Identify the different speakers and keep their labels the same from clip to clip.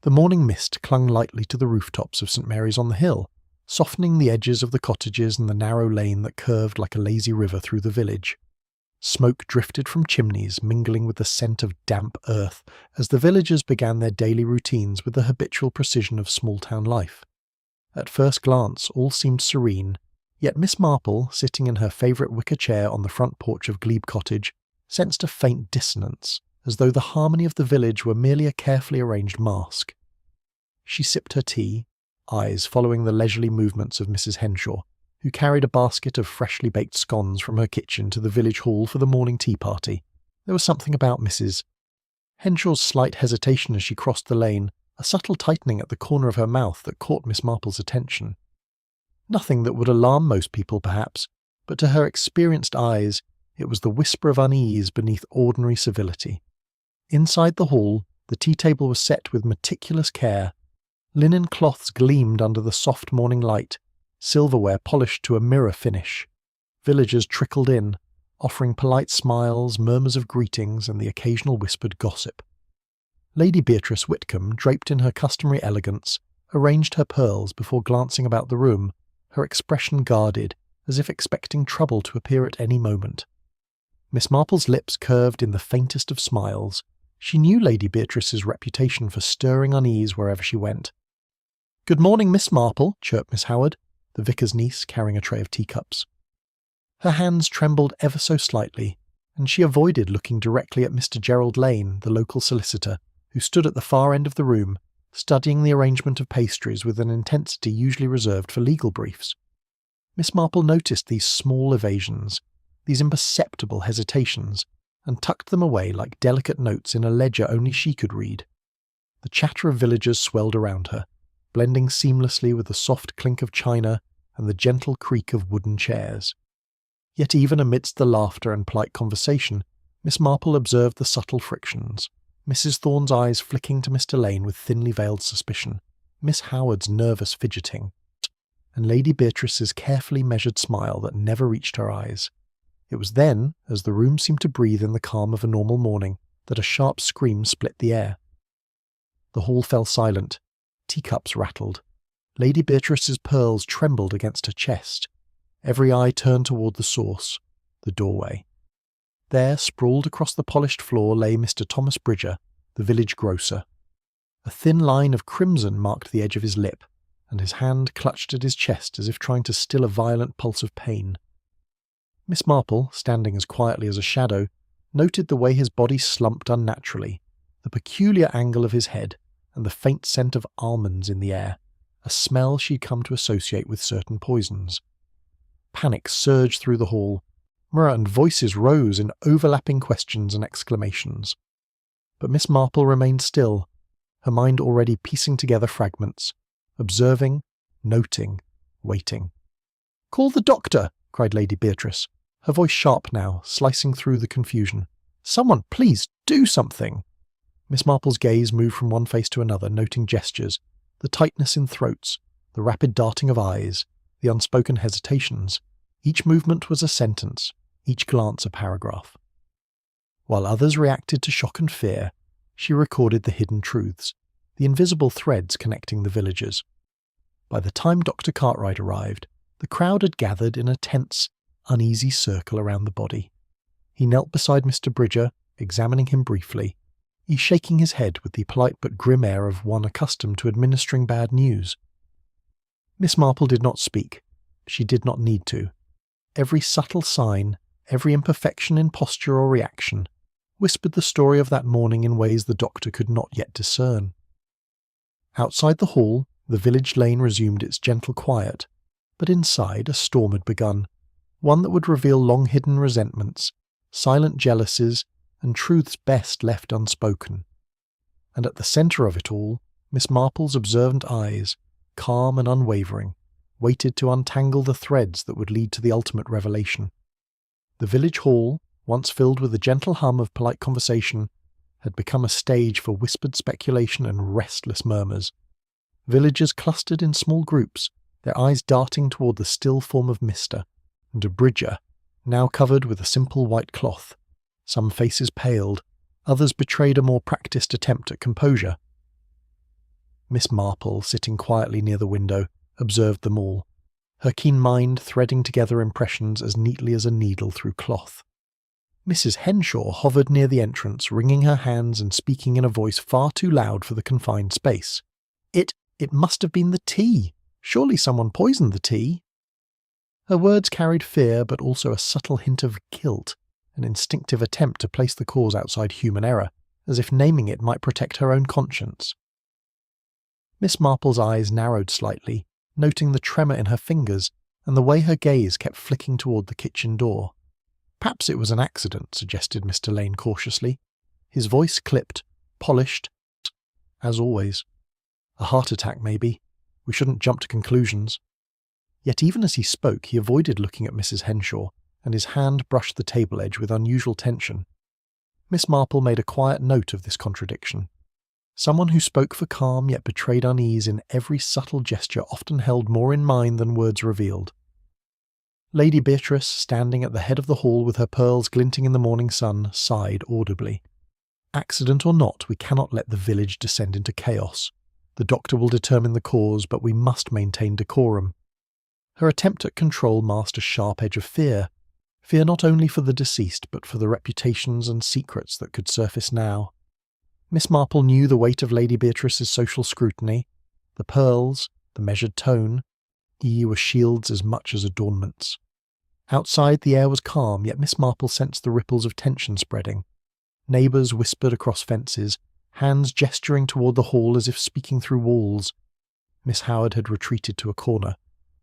Speaker 1: The morning mist clung lightly to the rooftops of St. Mary's on the Hill, softening the edges of the cottages and the narrow lane that curved like a lazy river through the village. Smoke drifted from chimneys, mingling with the scent of damp earth, as the villagers began their daily routines with the habitual precision of small-town life. At first glance, all seemed serene, yet Miss Marple, sitting in her favourite wicker chair on the front porch of Glebe Cottage, sensed a faint dissonance, as though the harmony of the village were merely a carefully arranged mask. She sipped her tea, eyes following the leisurely movements of Mrs. Henshaw, who carried a basket of freshly baked scones from her kitchen to the village hall for the morning tea party. There was something about Mrs. Henshaw's slight hesitation as she crossed the lane, a subtle tightening at the corner of her mouth that caught Miss Marple's attention. Nothing that would alarm most people, perhaps, but to her experienced eyes, it was the whisper of unease beneath ordinary civility. Inside the hall, the tea table was set with meticulous care. Linen cloths gleamed under the soft morning light, silverware polished to a mirror finish. Villagers trickled in, offering polite smiles, murmurs of greetings, and the occasional whispered gossip. Lady Beatrice Whitcomb, draped in her customary elegance, arranged her pearls before glancing about the room, her expression guarded, as if expecting trouble to appear at any moment. Miss Marple's lips curved in the faintest of smiles. She knew Lady Beatrice's reputation for stirring unease wherever she went. "Good morning, Miss Marple," chirped Miss Howard, the vicar's niece, carrying a tray of teacups. Her hands trembled ever so slightly, and she avoided looking directly at Mr. Gerald Lane, the local solicitor, who stood at the far end of the room, studying the arrangement of pastries with an intensity usually reserved for legal briefs. Miss Marple noticed these small evasions, these imperceptible hesitations, and tucked them away like delicate notes in a ledger only she could read. The chatter of villagers swelled around her, blending seamlessly with the soft clink of china and the gentle creak of wooden chairs. Yet even amidst the laughter and polite conversation, Miss Marple observed the subtle frictions, Mrs. Thorne's eyes flicking to Mr. Lane with thinly veiled suspicion, Miss Howard's nervous fidgeting, and Lady Beatrice's carefully measured smile that never reached her eyes. It was then, as the room seemed to breathe in the calm of a normal morning, that a sharp scream split the air. The hall fell silent. Teacups rattled. Lady Beatrice's pearls trembled against her chest. Every eye turned toward the source, the doorway. There, sprawled across the polished floor, lay Mr. Thomas Bridger, the village grocer. A thin line of crimson marked the edge of his lip, and his hand clutched at his chest as if trying to still a violent pulse of pain. Miss Marple, standing as quietly as a shadow, noted the way his body slumped unnaturally, the peculiar angle of his head, and the faint scent of almonds in the air, a smell she'd come to associate with certain poisons. Panic surged through the hall. And voices rose in overlapping questions and exclamations. But Miss Marple remained still, her mind already piecing together fragments, observing, noting, waiting. "Call the doctor!" cried Lady Beatrice, her voice sharp now, slicing through the confusion. "Someone, please, do something!" Miss Marple's gaze moved from one face to another, noting gestures, the tightness in throats, the rapid darting of eyes, the unspoken hesitations. Each movement was a sentence, each glance a paragraph. While others reacted to shock and fear, she recorded the hidden truths, the invisible threads connecting the villagers. By the time Dr. Cartwright arrived, the crowd had gathered in a tense, uneasy circle around the body. He knelt beside Mr. Bridger, examining him briefly, he shaking his head with the polite but grim air of one accustomed to administering bad news. Miss Marple did not speak. She did not need to. Every subtle sign, every imperfection in posture or reaction, whispered the story of that morning in ways the doctor could not yet discern. Outside the hall, the village lane resumed its gentle quiet, but inside a storm had begun, one that would reveal long-hidden resentments, silent jealousies, and truths best left unspoken. And at the centre of it all, Miss Marple's observant eyes, calm and unwavering, waited to untangle the threads that would lead to the ultimate revelation. The village hall, once filled with the gentle hum of polite conversation, had become a stage for whispered speculation and restless murmurs. Villagers clustered in small groups, their eyes darting toward the still form of Mr. and a Bridger, now covered with a simple white cloth. Some faces paled, others betrayed a more practised attempt at composure. Miss Marple, sitting quietly near the window, observed them all, her keen mind threading together impressions as neatly as a needle through cloth. Mrs. Henshaw hovered near the entrance, wringing her hands and speaking in a voice far too loud for the confined space. It must have been the tea. Surely someone poisoned the tea." Her words carried fear, but also a subtle hint of guilt, an instinctive attempt to place the cause outside human error, as if naming it might protect her own conscience. Miss Marple's eyes narrowed slightly, noting the tremor in her fingers and the way her gaze kept flicking toward the kitchen door. "Perhaps it was an accident," suggested Mr. Lane cautiously. His voice clipped, polished, as always. "A heart attack, maybe. We shouldn't jump to conclusions." Yet even as he spoke, he avoided looking at Mrs. Henshaw, and his hand brushed the table edge with unusual tension. Miss Marple made a quiet note of this contradiction. Someone who spoke for calm yet betrayed unease in every subtle gesture often held more in mind than words revealed. Lady Beatrice, standing at the head of the hall with her pearls glinting in the morning sun, sighed audibly. "Accident or not, we cannot let the village descend into chaos. The doctor will determine the cause, but we must maintain decorum." Her attempt at control masked a sharp edge of fear. Fear not only for the deceased, but for the reputations and secrets that could surface now. Miss Marple knew the weight of Lady Beatrice's social scrutiny. The pearls, the measured tone, were shields as much as adornments. Outside, the air was calm, yet Miss Marple sensed the ripples of tension spreading. Neighbours whispered across fences, hands gesturing toward the hall as if speaking through walls. Miss Howard had retreated to a corner,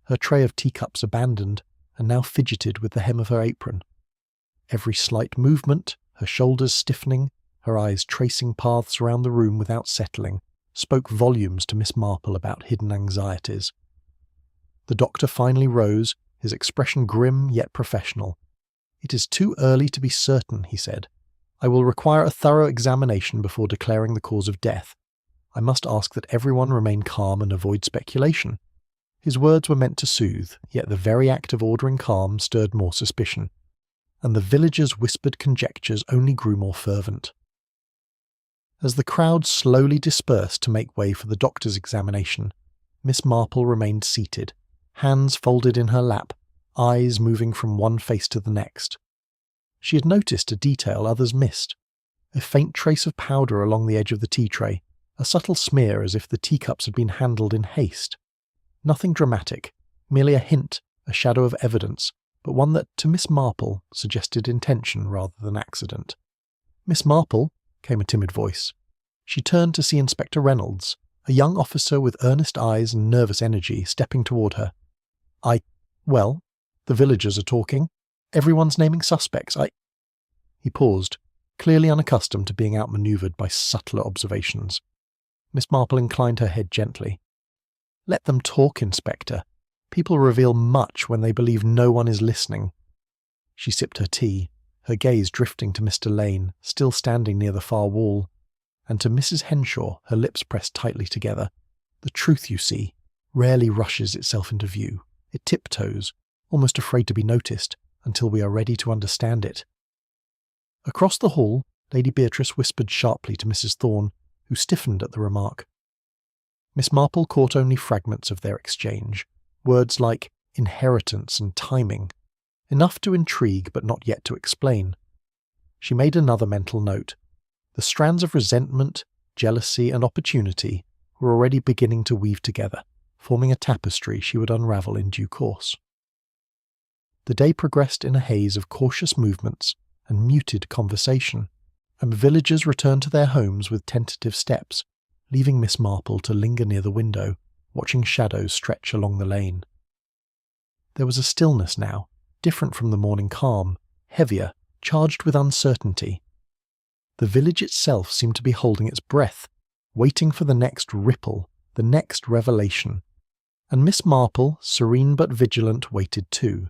Speaker 1: her tray of teacups abandoned, and now fidgeted with the hem of her apron. Every slight movement, her shoulders stiffening, her eyes tracing paths around the room without settling, spoke volumes to Miss Marple about hidden anxieties. The doctor finally rose, his expression grim yet professional. "It is too early to be certain," he said. "I will require a thorough examination before declaring the cause of death. I must ask that everyone remain calm and avoid speculation." His words were meant to soothe, yet the very act of ordering calm stirred more suspicion, and the villagers' whispered conjectures only grew more fervent. As the crowd slowly dispersed to make way for the doctor's examination, Miss Marple remained seated, hands folded in her lap, eyes moving from one face to the next. She had noticed a detail others missed, a faint trace of powder along the edge of the tea tray, a subtle smear as if the teacups had been handled in haste. Nothing dramatic, merely a hint, a shadow of evidence, but one that, to Miss Marple, suggested intention rather than accident. "Miss Marple," came a timid voice. She turned to see Inspector Reynolds, a young officer with earnest eyes and nervous energy, stepping toward her. Well, the villagers are talking. Everyone's naming suspects. He paused, clearly unaccustomed to being outmanoeuvred by subtler observations. Miss Marple inclined her head gently. "Let them talk, Inspector. People reveal much when they believe no one is listening." She sipped her tea, her gaze drifting to Mr. Lane, still standing near the far wall, and to Mrs. Henshaw, her lips pressed tightly together. "The truth, you see, rarely rushes itself into view. It tiptoes, almost afraid to be noticed, until we are ready to understand it." Across the hall, Lady Beatrice whispered sharply to Mrs. Thorne, who stiffened at the remark. Miss Marple caught only fragments of their exchange, words like inheritance and timing, enough to intrigue but not yet to explain. She made another mental note. The strands of resentment, jealousy, and opportunity were already beginning to weave together, forming a tapestry she would unravel in due course. The day progressed in a haze of cautious movements and muted conversation, and villagers returned to their homes with tentative steps, leaving Miss Marple to linger near the window, watching shadows stretch along the lane. There was a stillness now, different from the morning calm, heavier, charged with uncertainty. The village itself seemed to be holding its breath, waiting for the next ripple, the next revelation. And Miss Marple, serene but vigilant, waited too.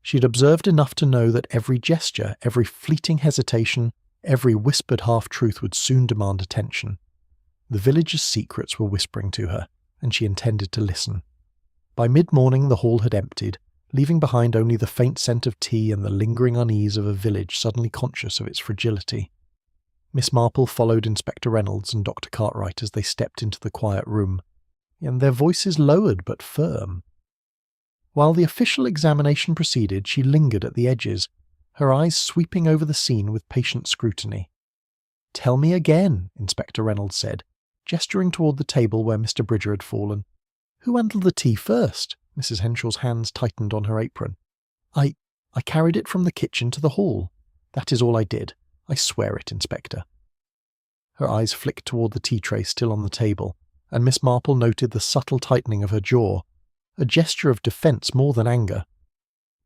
Speaker 1: She had observed enough to know that every gesture, every fleeting hesitation, every whispered half-truth would soon demand attention. The villagers' secrets were whispering to her, and she intended to listen. By mid-morning the hall had emptied, leaving behind only the faint scent of tea and the lingering unease of a village suddenly conscious of its fragility. Miss Marple followed Inspector Reynolds and Dr. Cartwright as they stepped into the quiet room, and their voices lowered but firm. While the official examination proceeded, she lingered at the edges, her eyes sweeping over the scene with patient scrutiny. "Tell me again," Inspector Reynolds said, gesturing toward the table where Mr. Bridger had fallen. "Who handled the tea first?" Mrs. Henshaw's hands tightened on her apron. I carried it from the kitchen to the hall. That is all I did. I swear it, Inspector." Her eyes flicked toward the tea tray still on the table, and Miss Marple noted the subtle tightening of her jaw, a gesture of defence more than anger.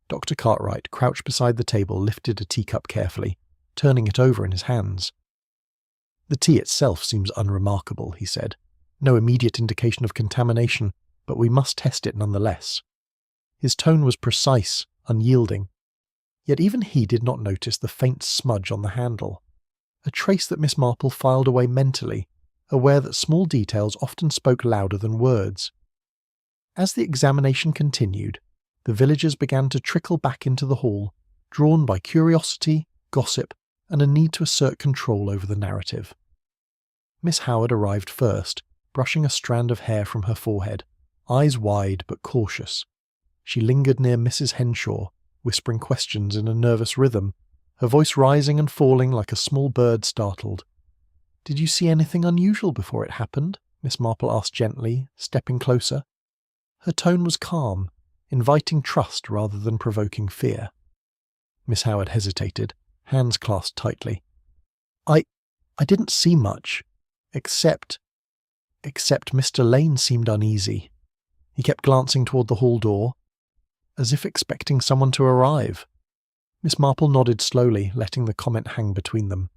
Speaker 1: Dr. Cartwright, crouched beside the table, lifted a teacup carefully, turning it over in his hands. "The tea itself seems unremarkable," he said. "No immediate indication of contamination, but we must test it nonetheless." His tone was precise, unyielding. Yet even he did not notice the faint smudge on the handle, a trace that Miss Marple filed away mentally, aware that small details often spoke louder than words. As the examination continued, the villagers began to trickle back into the hall, drawn by curiosity, gossip, and a need to assert control over the narrative. Miss Howard arrived first, brushing a strand of hair from her forehead, eyes wide but cautious. She lingered near Mrs. Henshaw, whispering questions in a nervous rhythm, her voice rising and falling like a small bird startled. "Did you see anything unusual before it happened?" Miss Marple asked gently, stepping closer. Her tone was calm, inviting trust rather than provoking fear. Miss Howard hesitated, hands clasped tightly. I didn't see much, except Mr. Lane seemed uneasy. He kept glancing toward the hall door, as if expecting someone to arrive." Miss Marple nodded slowly, letting the comment hang between them.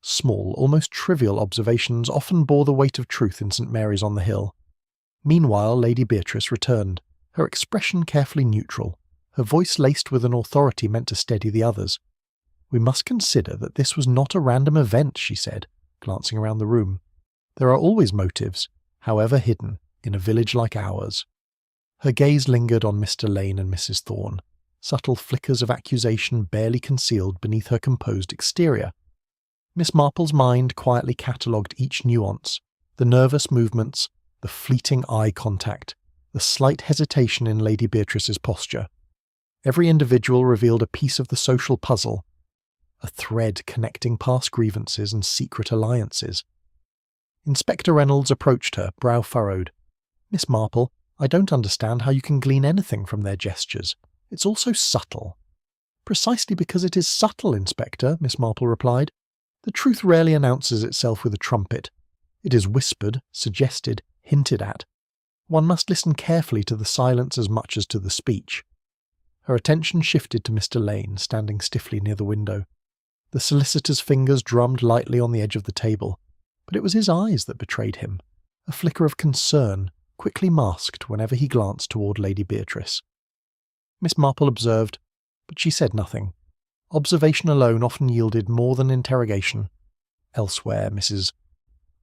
Speaker 1: Small, almost trivial observations often bore the weight of truth in St. Mary's on the Hill. Meanwhile, Lady Beatrice returned, her expression carefully neutral, her voice laced with an authority meant to steady the others. "We must consider that this was not a random event," she said, glancing around the room. "There are always motives, however hidden, in a village like ours." Her gaze lingered on Mr. Lane and Mrs. Thorne, subtle flickers of accusation barely concealed beneath her composed exterior. Miss Marple's mind quietly catalogued each nuance, the nervous movements, the fleeting eye contact, the slight hesitation in Lady Beatrice's posture. Every individual revealed a piece of the social puzzle, a thread connecting past grievances and secret alliances. Inspector Reynolds approached her, brow furrowed. "Miss Marple, I don't understand how you can glean anything from their gestures. It's all so subtle." "Precisely because it is subtle, Inspector," Miss Marple replied. "The truth rarely announces itself with a trumpet. It is whispered, suggested, hinted at. One must listen carefully to the silence as much as to the speech." Her attention shifted to Mr. Lane, standing stiffly near the window. The solicitor's fingers drummed lightly on the edge of the table, but it was his eyes that betrayed him, a flicker of concern, quickly masked whenever he glanced toward Lady Beatrice. Miss Marple observed, but she said nothing. Observation alone often yielded more than interrogation. Elsewhere, Mrs.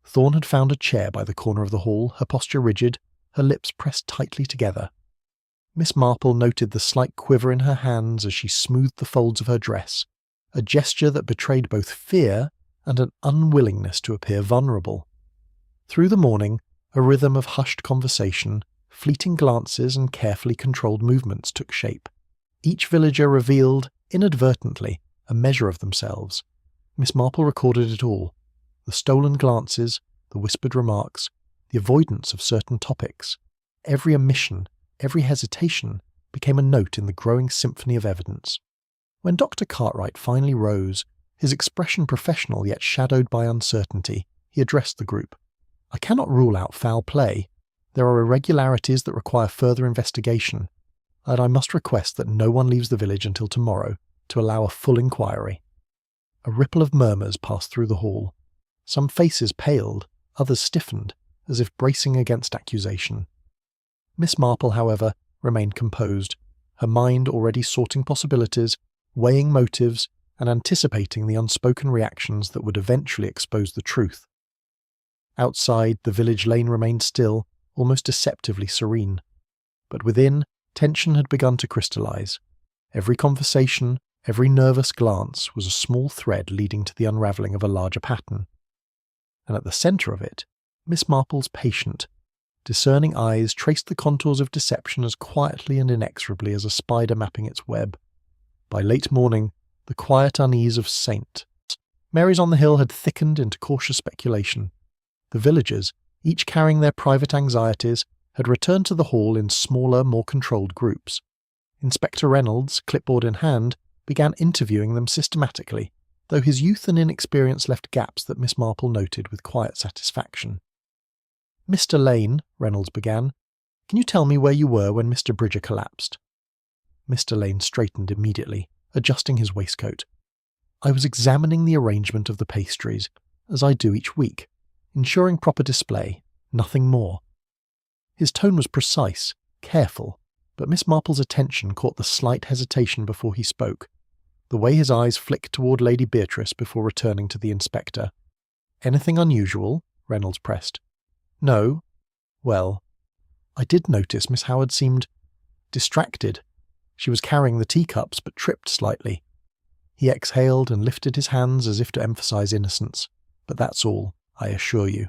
Speaker 1: Thorne had found a chair by the corner of the hall, her posture rigid, her lips pressed tightly together. Miss Marple noted the slight quiver in her hands as she smoothed the folds of her dress, a gesture that betrayed both fear and an unwillingness to appear vulnerable. Through the morning, a rhythm of hushed conversation, fleeting glances and carefully controlled movements took shape. Each villager revealed, inadvertently, a measure of themselves. Miss Marple recorded it all: the stolen glances, the whispered remarks, the avoidance of certain topics. Every omission, every hesitation, became a note in the growing symphony of evidence. When Dr. Cartwright finally rose, his expression professional yet shadowed by uncertainty, he addressed the group. "I cannot rule out foul play. There are irregularities that require further investigation, and I must request that no one leaves the village until tomorrow to allow a full inquiry." A ripple of murmurs passed through the hall. Some faces paled, others stiffened, as if bracing against accusation. Miss Marple, however, remained composed, her mind already sorting possibilities, weighing motives, and anticipating the unspoken reactions that would eventually expose the truth. Outside, the village lane remained still, almost deceptively serene. But within, tension had begun to crystallize. Every conversation, Every nervous glance was a small thread leading to the unravelling of a larger pattern. And at the centre of it, Miss Marple's patient, discerning eyes traced the contours of deception as quietly and inexorably as a spider mapping its web. By late morning, the quiet unease of St. Mary's on the Hill had thickened into cautious speculation. The villagers, each carrying their private anxieties, had returned to the hall in smaller, more controlled groups. Inspector Reynolds, clipboard in hand, began interviewing them systematically, though his youth and inexperience left gaps that Miss Marple noted with quiet satisfaction. "Mr. Lane," Reynolds began, "can you tell me where you were when Mr. Bridger collapsed?" Mr. Lane straightened immediately, adjusting his waistcoat. "I was examining the arrangement of the pastries, as I do each week, ensuring proper display, nothing more." His tone was precise, careful, but Miss Marple's attention caught the slight hesitation before he spoke, the way his eyes flicked toward Lady Beatrice before returning to the inspector. "Anything unusual?" Reynolds pressed. "No. Well, I did notice Miss Howard seemed distracted. She was carrying the teacups but tripped slightly." He exhaled and lifted his hands as if to emphasize innocence. "But that's all, I assure you."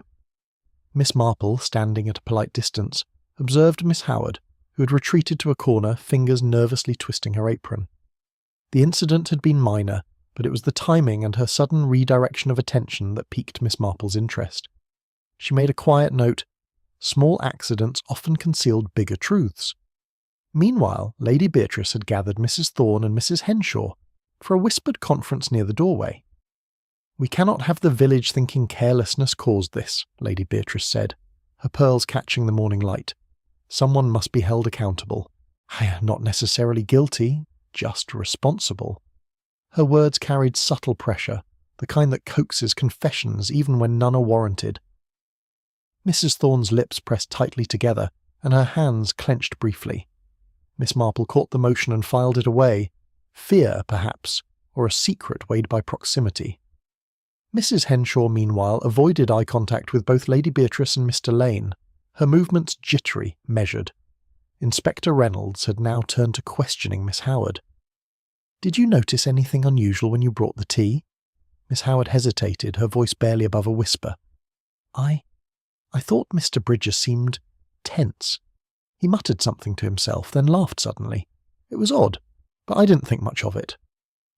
Speaker 1: Miss Marple, standing at a polite distance, observed Miss Howard, who had retreated to a corner, fingers nervously twisting her apron. The incident had been minor, but it was the timing and her sudden redirection of attention that piqued Miss Marple's interest. She made a quiet note: small accidents often concealed bigger truths. Meanwhile, Lady Beatrice had gathered Mrs. Thorne and Mrs. Henshaw for a whispered conference near the doorway. "We cannot have the village thinking carelessness caused this," Lady Beatrice said, her pearls catching the morning light. "Someone must be held accountable. Not necessarily guilty, just responsible." Her words carried subtle pressure, the kind that coaxes confessions even when none are warranted. Mrs. Thorne's lips pressed tightly together, and her hands clenched briefly. Miss Marple caught the motion and filed it away. Fear, perhaps, or a secret weighed by proximity. Mrs. Henshaw, meanwhile, avoided eye contact with both Lady Beatrice and Mr. Lane, her movements jittery, measured. Inspector Reynolds had now turned to questioning Miss Howard. "Did you notice anything unusual when you brought the tea?" Miss Howard hesitated, her voice barely above a whisper. I thought Mr. Bridger seemed tense. He muttered something to himself, then laughed suddenly. It was odd, but I didn't think much of it."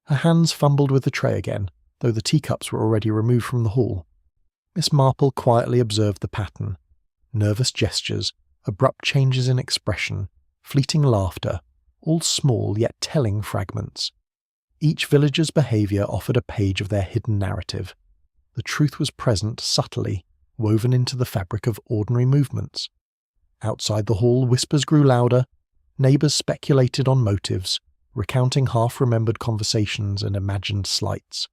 Speaker 1: Her hands fumbled with the tray again, though the teacups were already removed from the hall. Miss Marple quietly observed the pattern. Nervous gestures, abrupt changes in expression, fleeting laughter, all small yet telling fragments. Each villager's behaviour offered a page of their hidden narrative. The truth was present subtly, woven into the fabric of ordinary movements. Outside the hall, whispers grew louder. Neighbours speculated on motives, recounting half-remembered conversations and imagined slights.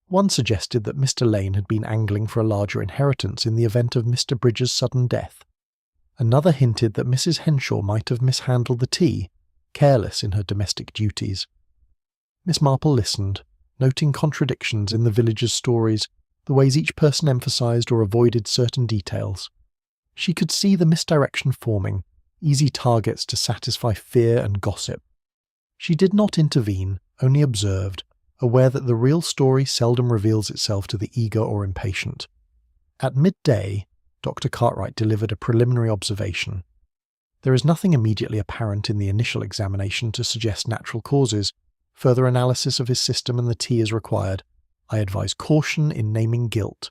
Speaker 1: One suggested that Mr. Lane had been angling for a larger inheritance in the event of Mr. Bridger's sudden death. Another hinted that Mrs. Henshaw might have mishandled the tea, careless in her domestic duties. Miss Marple listened, noting contradictions in the villagers' stories, the ways each person emphasised or avoided certain details. She could see the misdirection forming, easy targets to satisfy fear and gossip. She did not intervene, only observed, aware that the real story seldom reveals itself to the eager or impatient. At midday, Dr. Cartwright delivered a preliminary observation. "There is nothing immediately apparent in the initial examination to suggest natural causes. Further analysis of his system and the tea is required. I advise caution in naming guilt."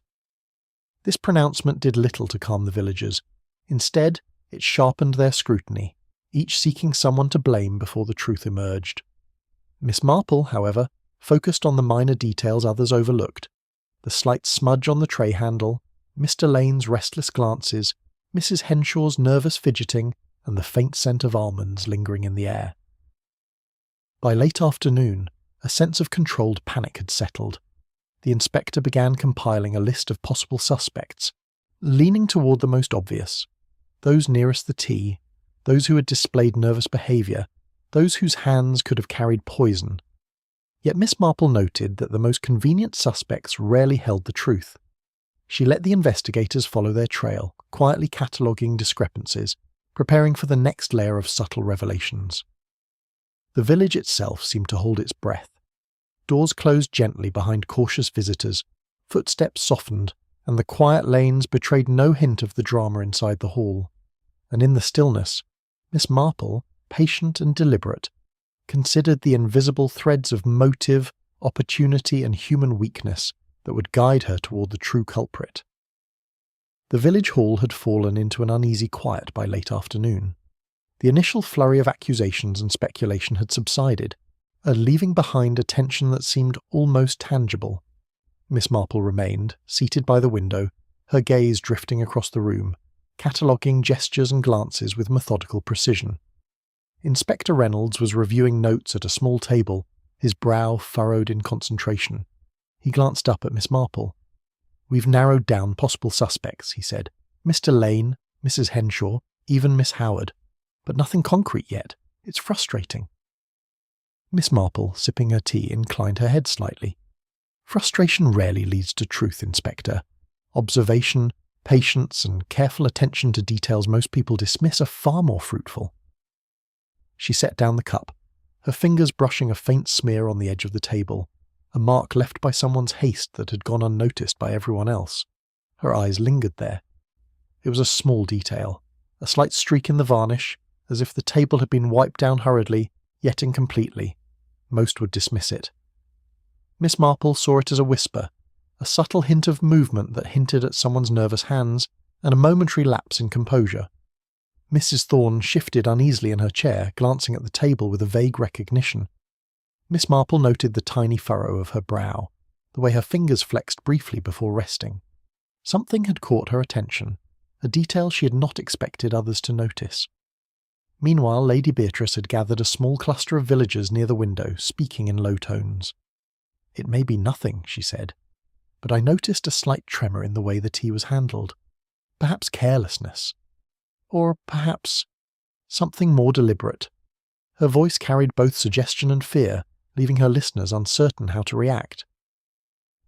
Speaker 1: This pronouncement did little to calm the villagers. Instead, it sharpened their scrutiny, each seeking someone to blame before the truth emerged. Miss Marple, however, focused on the minor details others overlooked: the slight smudge on the tray handle, Mr. Lane's restless glances, Mrs. Henshaw's nervous fidgeting, and the faint scent of almonds lingering in the air. By late afternoon, a sense of controlled panic had settled. The inspector began compiling a list of possible suspects, leaning toward the most obvious: those nearest the tea, those who had displayed nervous behaviour, those whose hands could have carried poison. Yet Miss Marple noted that the most convenient suspects rarely held the truth. She let the investigators follow their trail, quietly cataloguing discrepancies, preparing for the next layer of subtle revelations. The village itself seemed to hold its breath. Doors closed gently behind cautious visitors, footsteps softened, and the quiet lanes betrayed no hint of the drama inside the hall. And in the stillness, Miss Marple, patient and deliberate, considered the invisible threads of motive, opportunity, and human weakness that would guide her toward the true culprit. The village hall had fallen into an uneasy quiet by late afternoon. The initial flurry of accusations and speculation had subsided, leaving behind a tension that seemed almost tangible. Miss Marple remained, seated by the window, her gaze drifting across the room, cataloguing gestures and glances with methodical precision. Inspector Reynolds was reviewing notes at a small table, his brow furrowed in concentration. He glanced up at Miss Marple. "We've narrowed down possible suspects," he said. "Mr. Lane, Mrs. Henshaw, even Miss Howard. But nothing concrete yet. It's frustrating." Miss Marple, sipping her tea, inclined her head slightly. "Frustration rarely leads to truth, Inspector. Observation, patience, and careful attention to details most people dismiss are far more fruitful." She set down the cup, her fingers brushing a faint smear on the edge of the table, a mark left by someone's haste that had gone unnoticed by everyone else. Her eyes lingered there. It was a small detail, a slight streak in the varnish, as if the table had been wiped down hurriedly, yet incompletely. Most would dismiss it. Miss Marple saw it as a whisper, a subtle hint of movement that hinted at someone's nervous hands, and a momentary lapse in composure. Mrs. Thorne shifted uneasily in her chair, glancing at the table with a vague recognition. Miss Marple noted the tiny furrow of her brow, the way her fingers flexed briefly before resting. Something had caught her attention, a detail she had not expected others to notice. Meanwhile, Lady Beatrice had gathered a small cluster of villagers near the window, speaking in low tones. "It may be nothing," she said, "but I noticed a slight tremor in the way the tea was handled. Perhaps carelessness. Or perhaps something more deliberate." Her voice carried both suggestion and fear, leaving her listeners uncertain how to react.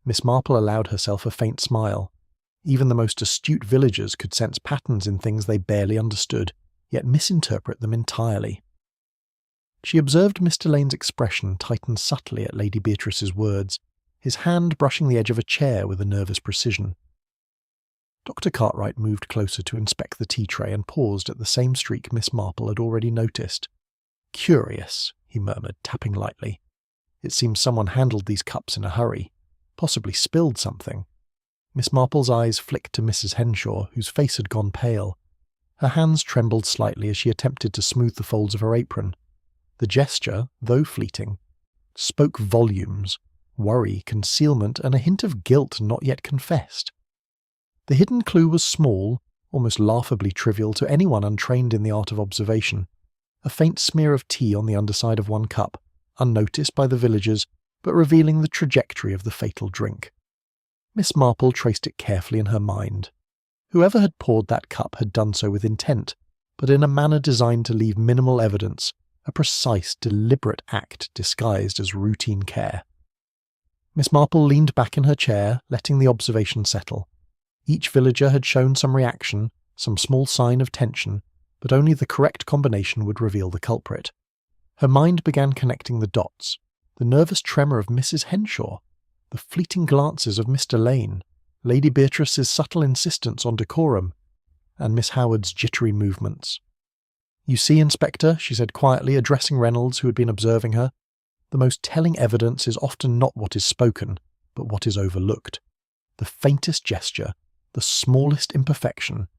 Speaker 1: Miss Marple allowed herself a faint smile. Even the most astute villagers could sense patterns in things they barely understood, yet misinterpret them entirely. She observed Mr. Lane's expression tighten subtly at Lady Beatrice's words, his hand brushing the edge of a chair with a nervous precision. Dr. Cartwright moved closer to inspect the tea tray and paused at the same streak Miss Marple had already noticed. "Curious," he murmured, tapping lightly. "It seems someone handled these cups in a hurry, possibly spilled something." Miss Marple's eyes flicked to Mrs. Henshaw, whose face had gone pale. Her hands trembled slightly as she attempted to smooth the folds of her apron. The gesture, though fleeting, spoke volumes: worry, concealment, and a hint of guilt not yet confessed. The hidden clue was small, almost laughably trivial to anyone untrained in the art of observation. A faint smear of tea on the underside of one cup, unnoticed by the villagers, but revealing the trajectory of the fatal drink. Miss Marple traced it carefully in her mind. Whoever had poured that cup had done so with intent, but in a manner designed to leave minimal evidence, a precise, deliberate act disguised as routine care. Miss Marple leaned back in her chair, letting the observation settle. Each villager had shown some reaction, some small sign of tension, but only the correct combination would reveal the culprit. Her mind began connecting the dots: the nervous tremor of Mrs. Henshaw, the fleeting glances of Mr. Lane, Lady Beatrice's subtle insistence on decorum, and Miss Howard's jittery movements. "You see, Inspector," she said quietly, addressing Reynolds, who had been observing her, "the most telling evidence is often not what is spoken, but what is overlooked. The faintest gesture, the smallest imperfection,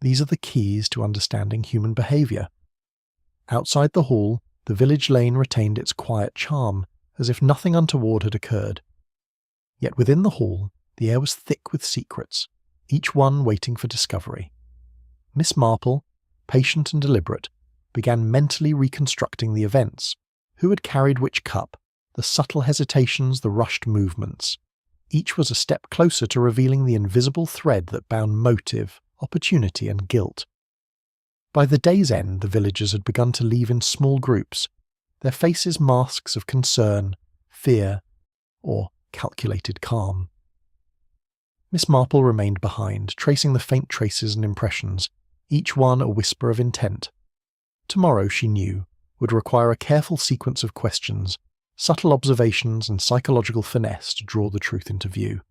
Speaker 1: these are the keys to understanding human behaviour." Outside the hall, the village lane retained its quiet charm, as if nothing untoward had occurred. Yet within the hall, the air was thick with secrets, each one waiting for discovery. Miss Marple, patient and deliberate, began mentally reconstructing the events: who had carried which cup, the subtle hesitations, the rushed movements. Each was a step closer to revealing the invisible thread that bound motive, opportunity, and guilt. By the day's end, the villagers had begun to leave in small groups, their faces masks of concern, fear, or calculated calm. Miss Marple remained behind, tracing the faint traces and impressions, each one a whisper of intent. Tomorrow, she knew, would require a careful sequence of questions, subtle observations and psychological finesse to draw the truth into view.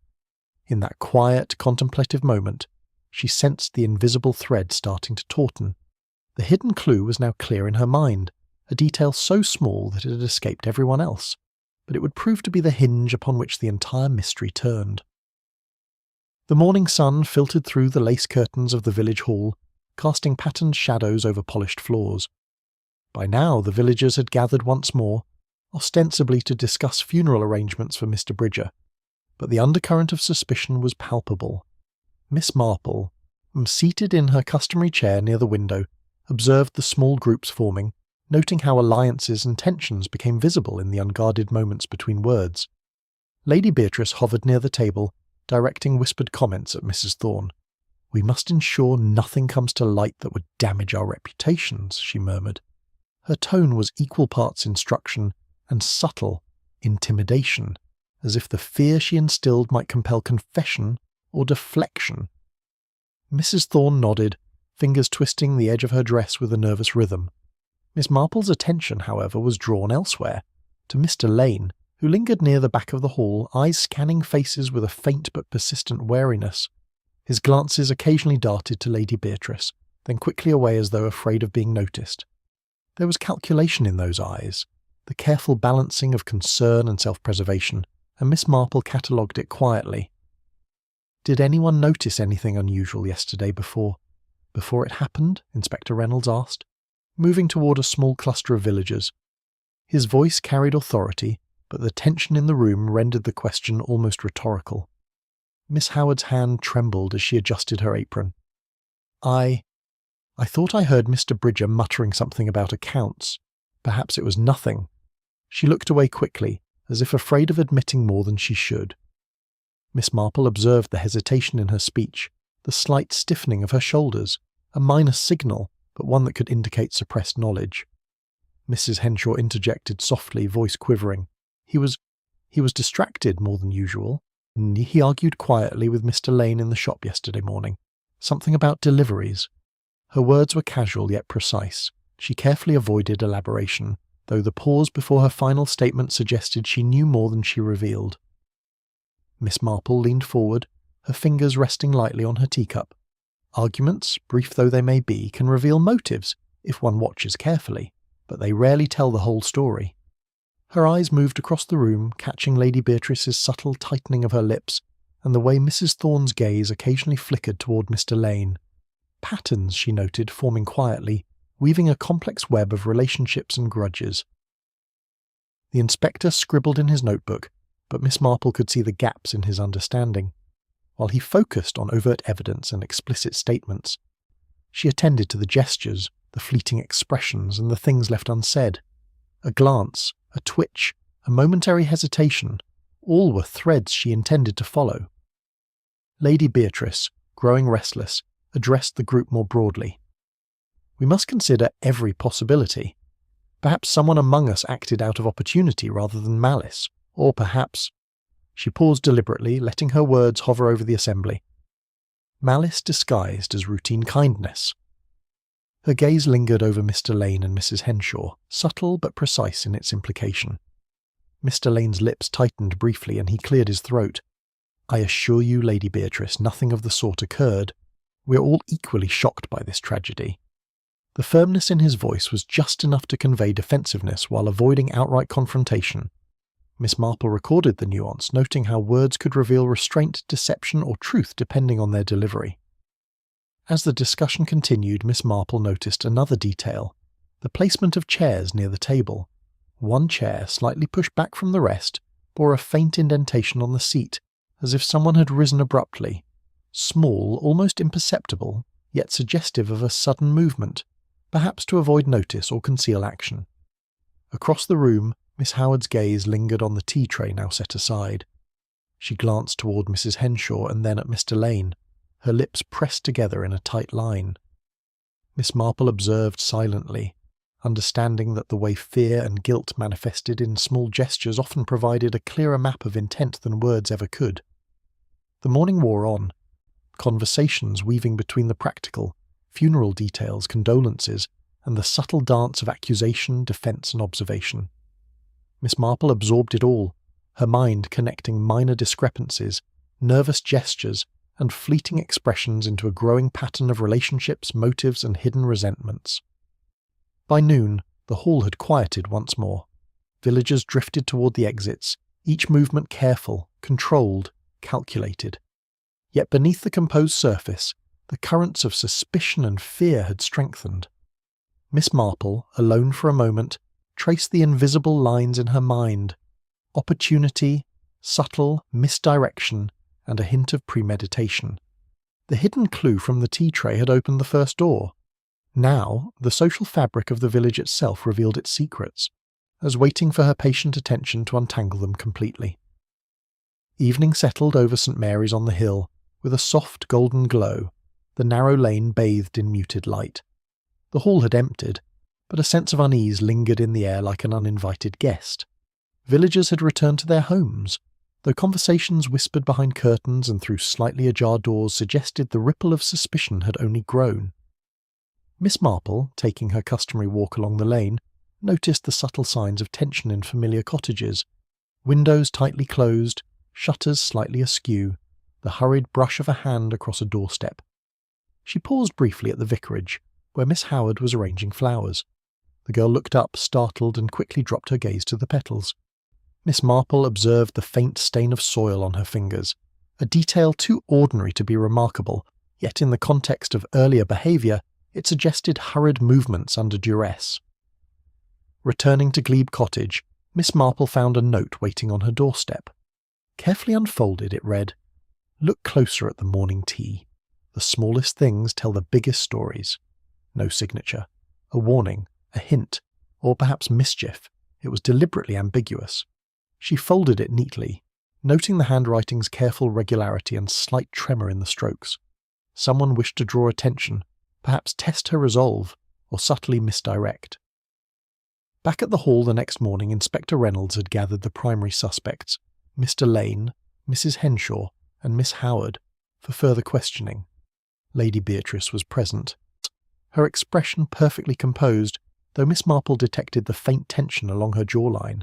Speaker 1: In that quiet, contemplative moment, she sensed the invisible thread starting to tauten. The hidden clue was now clear in her mind, a detail so small that it had escaped everyone else, but it would prove to be the hinge upon which the entire mystery turned. The morning sun filtered through the lace curtains of the village hall, casting patterned shadows over polished floors. By now the villagers had gathered once more, ostensibly to discuss funeral arrangements for Mr. Bridger, but the undercurrent of suspicion was palpable. Miss Marple, seated in her customary chair near the window, observed the small groups forming, noting how alliances and tensions became visible in the unguarded moments between words. Lady Beatrice hovered near the table, directing whispered comments at Mrs. Thorne. "We must ensure nothing comes to light that would damage our reputations," she murmured. Her tone was equal parts instruction and subtle intimidation, as if the fear she instilled might compel confession or deflection. Mrs. Thorne nodded, fingers twisting the edge of her dress with a nervous rhythm. Miss Marple's attention, however, was drawn elsewhere, to Mr. Lane, who lingered near the back of the hall, eyes scanning faces with a faint but persistent wariness. His glances occasionally darted to Lady Beatrice, then quickly away as though afraid of being noticed. There was calculation in those eyes, the careful balancing of concern and self-preservation, and Miss Marple catalogued it quietly. "Did anyone notice anything unusual yesterday before it happened?" Inspector Reynolds asked, moving toward a small cluster of villagers. His voice carried authority, but the tension in the room rendered the question almost rhetorical. Miss Howard's hand trembled as she adjusted her apron. I thought I heard Mr. Bridger muttering something about accounts. Perhaps it was nothing." She looked away quickly, as if afraid of admitting more than she should. Miss Marple observed the hesitation in her speech, the slight stiffening of her shoulders, a minor signal, but one that could indicate suppressed knowledge. Mrs. Henshaw interjected softly, voice quivering. He was distracted more than usual. He argued quietly with Mr. Lane in the shop yesterday morning. Something about deliveries. Her words were casual yet precise. She carefully avoided elaboration, though the pause before her final statement suggested she knew more than she revealed. Miss Marple leaned forward, her fingers resting lightly on her teacup. Arguments, brief though they may be, can reveal motives if one watches carefully, but they rarely tell the whole story. Her eyes moved across the room, catching Lady Beatrice's subtle tightening of her lips, and the way Mrs. Thorne's gaze occasionally flickered toward Mr. Lane. Patterns, she noted, forming quietly, weaving a complex web of relationships and grudges. The inspector scribbled in his notebook, but Miss Marple could see the gaps in his understanding. While he focused on overt evidence and explicit statements, she attended to the gestures, the fleeting expressions, and the things left unsaid. A glance, a twitch, a momentary hesitation, all were threads she intended to follow. Lady Beatrice, growing restless, addressed the group more broadly. "We must consider every possibility. Perhaps someone among us acted out of opportunity rather than malice, or perhaps—" She paused deliberately, letting her words hover over the assembly. "Malice disguised as routine kindness." Her gaze lingered over Mr. Lane and Mrs. Henshaw, subtle but precise in its implication. Mr. Lane's lips tightened briefly and he cleared his throat. "I assure you, Lady Beatrice, nothing of the sort occurred. We are all equally shocked by this tragedy." The firmness in his voice was just enough to convey defensiveness while avoiding outright confrontation. Miss Marple recorded the nuance, noting how words could reveal restraint, deception, or truth depending on their delivery. As the discussion continued, Miss Marple noticed another detail, the placement of chairs near the table. One chair, slightly pushed back from the rest, bore a faint indentation on the seat, as if someone had risen abruptly. Small, almost imperceptible, yet suggestive of a sudden movement, perhaps to avoid notice or conceal action. Across the room, Miss Howard's gaze lingered on the tea tray now set aside. She glanced toward Mrs. Henshaw and then at Mr. Lane, her lips pressed together in a tight line. Miss Marple observed silently, understanding that the way fear and guilt manifested in small gestures often provided a clearer map of intent than words ever could. The morning wore on, conversations weaving between the practical, funeral details, condolences, and the subtle dance of accusation, defence, and observation. Miss Marple absorbed it all, her mind connecting minor discrepancies, nervous gestures, and fleeting expressions into a growing pattern of relationships, motives, and hidden resentments. By noon, the hall had quieted once more. Villagers drifted toward the exits, each movement careful, controlled, calculated. Yet beneath the composed surface, the currents of suspicion and fear had strengthened. Miss Marple, alone for a moment, traced the invisible lines in her mind: opportunity, subtle misdirection, and a hint of premeditation. The hidden clue from the tea tray had opened the first door. Now, the social fabric of the village itself revealed its secrets, as waiting for her patient attention to untangle them completely. Evening settled over St. Mary's on the hill, with a soft golden glow, the narrow lane bathed in muted light. The hall had emptied, but a sense of unease lingered in the air like an uninvited guest. Villagers had returned to their homes, though conversations whispered behind curtains and through slightly ajar doors suggested the ripple of suspicion had only grown. Miss Marple, taking her customary walk along the lane, noticed the subtle signs of tension in familiar cottages: windows tightly closed, shutters slightly askew, the hurried brush of a hand across a doorstep. She paused briefly at the vicarage, where Miss Howard was arranging flowers. The girl looked up, startled, and quickly dropped her gaze to the petals. Miss Marple observed the faint stain of soil on her fingers, a detail too ordinary to be remarkable, yet in the context of earlier behaviour, it suggested hurried movements under duress. Returning to Glebe Cottage, Miss Marple found a note waiting on her doorstep. Carefully unfolded, it read, "Look closer at the morning tea. The smallest things tell the biggest stories." No signature. A warning, a hint, or perhaps mischief. It was deliberately ambiguous. She folded it neatly, noting the handwriting's careful regularity and slight tremor in the strokes. Someone wished to draw attention, perhaps test her resolve, or subtly misdirect. Back at the hall the next morning, Inspector Reynolds had gathered the primary suspects, Mr. Lane, Mrs. Henshaw, and Miss Howard, for further questioning. Lady Beatrice was present, her expression perfectly composed, though Miss Marple detected the faint tension along her jawline.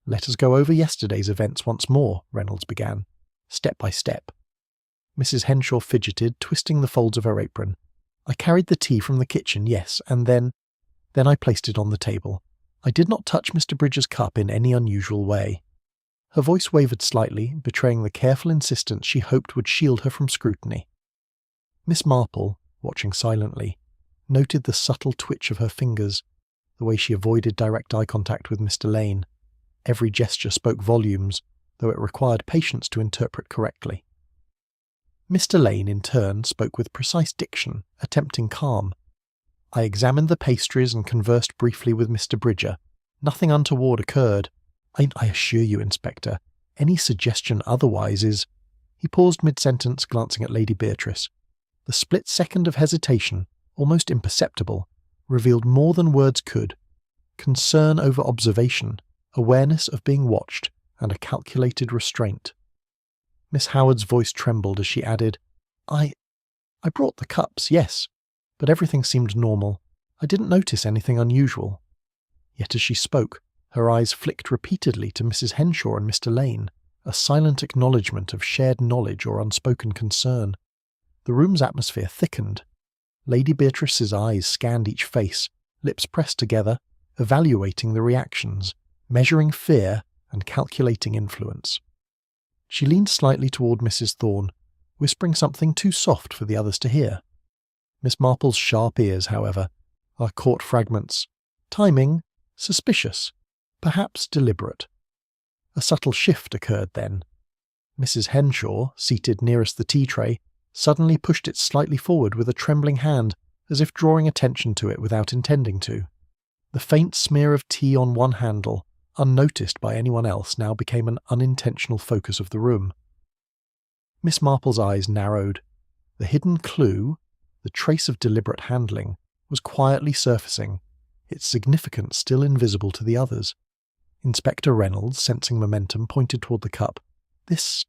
Speaker 1: "Let us go over yesterday's events once more," Reynolds began, step by step. Mrs. Henshaw fidgeted, twisting the folds of her apron. "I carried the tea from the kitchen, yes, and then I placed it on the table. I did not touch Mr. Bridger's cup in any unusual way." Her voice wavered slightly, betraying the careful insistence she hoped would shield her from scrutiny. Miss Marple, watching silently, noted the subtle twitch of her fingers, the way she avoided direct eye contact with Mr. Lane. Every gesture spoke volumes, though it required patience to interpret correctly. Mr. Lane, in turn, spoke with precise diction, attempting calm. "I examined the pastries and conversed briefly with Mr. Bridger. Nothing untoward occurred. I assure you, Inspector, any suggestion otherwise is—" He paused mid-sentence, glancing at Lady Beatrice. The split second of hesitation, almost imperceptible, revealed more than words could: concern over observation, awareness of being watched, and a calculated restraint. Miss Howard's voice trembled as she added, I brought the cups, yes, but everything seemed normal. I didn't notice anything unusual." Yet as she spoke, her eyes flicked repeatedly to Mrs. Henshaw and Mr. Lane, a silent acknowledgement of shared knowledge or unspoken concern. The room's atmosphere thickened. Lady Beatrice's eyes scanned each face, lips pressed together, evaluating the reactions, measuring fear and calculating influence. She leaned slightly toward Mrs. Thorne, whispering something too soft for the others to hear. Miss Marple's sharp ears, however, caught fragments. Timing, suspicious, perhaps deliberate. A subtle shift occurred then. Mrs. Henshaw, seated nearest the tea tray, suddenly pushed it slightly forward with a trembling hand, as if drawing attention to it without intending to. The faint smear of tea on one handle, unnoticed by anyone else, now became an unintentional focus of the room. Miss Marple's eyes narrowed. The hidden clue, the trace of deliberate handling, was quietly surfacing, its significance still invisible to the others. Inspector Reynolds, sensing momentum, pointed toward the cup. This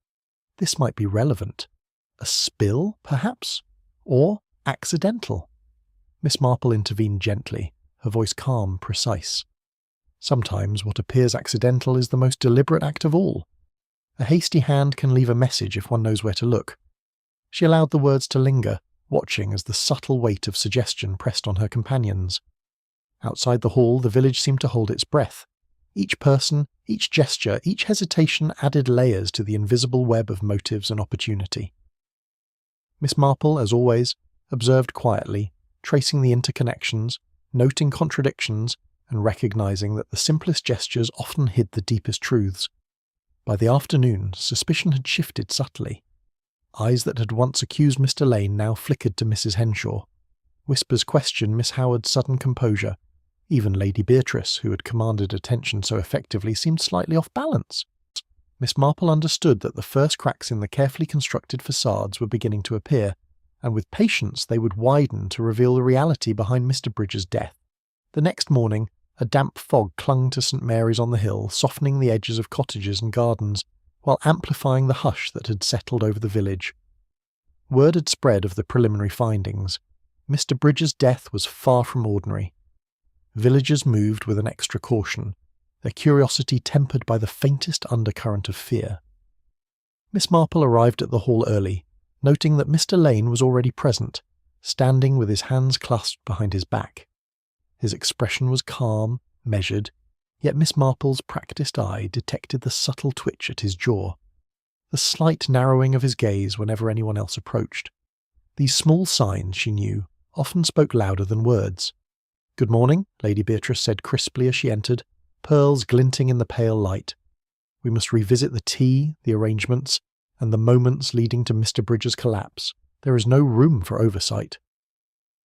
Speaker 1: might be relevant. A spill, perhaps? Or accidental? Miss Marple intervened gently, her voice calm, precise. Sometimes what appears accidental is the most deliberate act of all. A hasty hand can leave a message if one knows where to look. She allowed the words to linger, watching as the subtle weight of suggestion pressed on her companions. Outside the hall, the village seemed to hold its breath. Each person, each gesture, each hesitation added layers to the invisible web of motives and opportunity. Miss Marple, as always, observed quietly, tracing the interconnections, noting contradictions, and recognizing that the simplest gestures often hid the deepest truths. By the afternoon, suspicion had shifted subtly. Eyes that had once accused Mr. Lane now flickered to Mrs. Henshaw. Whispers questioned Miss Howard's sudden composure. Even Lady Beatrice, who had commanded attention so effectively, seemed slightly off balance. Miss Marple understood that the first cracks in the carefully constructed facades were beginning to appear, and with patience they would widen to reveal the reality behind Mr. Bridger's death. The next morning, a damp fog clung to St. Mary's on the Hill, softening the edges of cottages and gardens, while amplifying the hush that had settled over the village. Word had spread of the preliminary findings. Mr. Bridger's death was far from ordinary. Villagers moved with an extra caution, their curiosity tempered by the faintest undercurrent of fear. Miss Marple arrived at the hall early, noting that Mr. Lane was already present, standing with his hands clasped behind his back. His expression was calm, measured, yet Miss Marple's practised eye detected the subtle twitch at his jaw, the slight narrowing of his gaze whenever anyone else approached. These small signs, she knew, often spoke louder than words. "Good morning," Lady Beatrice said crisply as she entered, pearls glinting in the pale light. "We must revisit the tea, the arrangements, and the moments leading to Mr. Bridger's collapse. There is no room for oversight."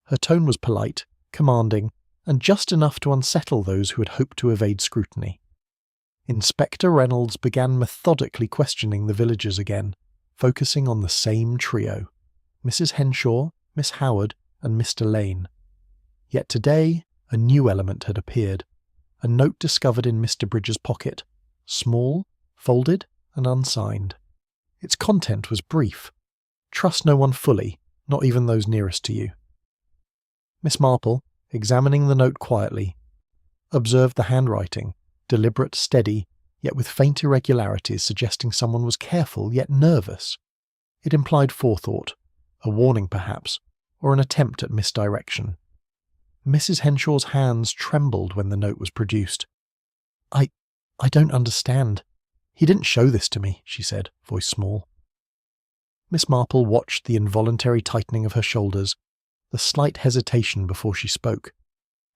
Speaker 1: Her tone was polite, commanding, and just enough to unsettle those who had hoped to evade scrutiny. Inspector Reynolds began methodically questioning the villagers again, focusing on the same trio: Mrs. Henshaw, Miss Howard, and Mr. Lane. Yet today, a new element had appeared, a note discovered in Mr. Bridger's pocket, small, folded, and unsigned. Its content was brief: "Trust no one fully, not even those nearest to you." Miss Marple, examining the note quietly, observed the handwriting, deliberate, steady, yet with faint irregularities suggesting someone was careful yet nervous. It implied forethought, a warning perhaps, or an attempt at misdirection. Mrs. Henshaw's hands trembled when the note was produced. I don't understand. He didn't show this to me," she said, voice small. Miss Marple watched the involuntary tightening of her shoulders, the slight hesitation before she spoke.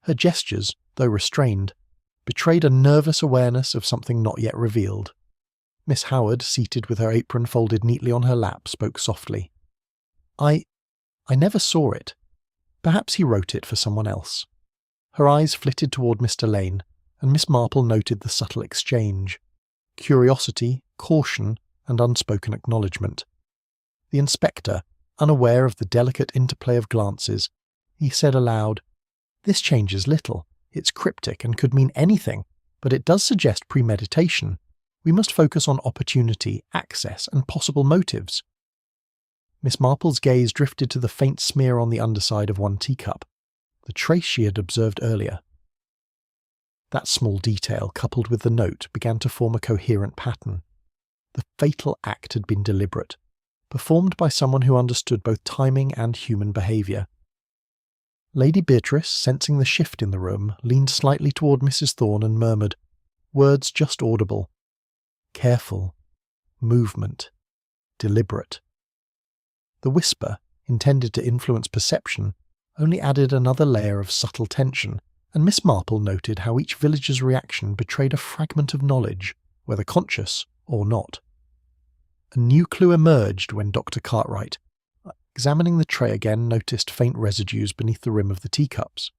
Speaker 1: Her gestures, though restrained, betrayed a nervous awareness of something not yet revealed. Miss Howard, seated with her apron folded neatly on her lap, spoke softly. I never saw it. Perhaps he wrote it for someone else." Her eyes flitted toward Mr. Lane, and Miss Marple noted the subtle exchange: curiosity, caution, and unspoken acknowledgement. The inspector, unaware of the delicate interplay of glances, he said aloud, "This changes little. It's cryptic and could mean anything, but it does suggest premeditation. We must focus on opportunity, access, and possible motives." Miss Marple's gaze drifted to the faint smear on the underside of one teacup, the trace she had observed earlier. That small detail, coupled with the note, began to form a coherent pattern. The fatal act had been deliberate, performed by someone who understood both timing and human behaviour. Lady Beatrice, sensing the shift in the room, leaned slightly toward Mrs. Thorne and murmured, words just audible: "Careful. Movement. Deliberate." The whisper, intended to influence perception, only added another layer of subtle tension, and Miss Marple noted how each villager's reaction betrayed a fragment of knowledge, whether conscious or not. A new clue emerged when Dr. Cartwright, examining the tray again, noticed faint residues beneath the rim of the teacups.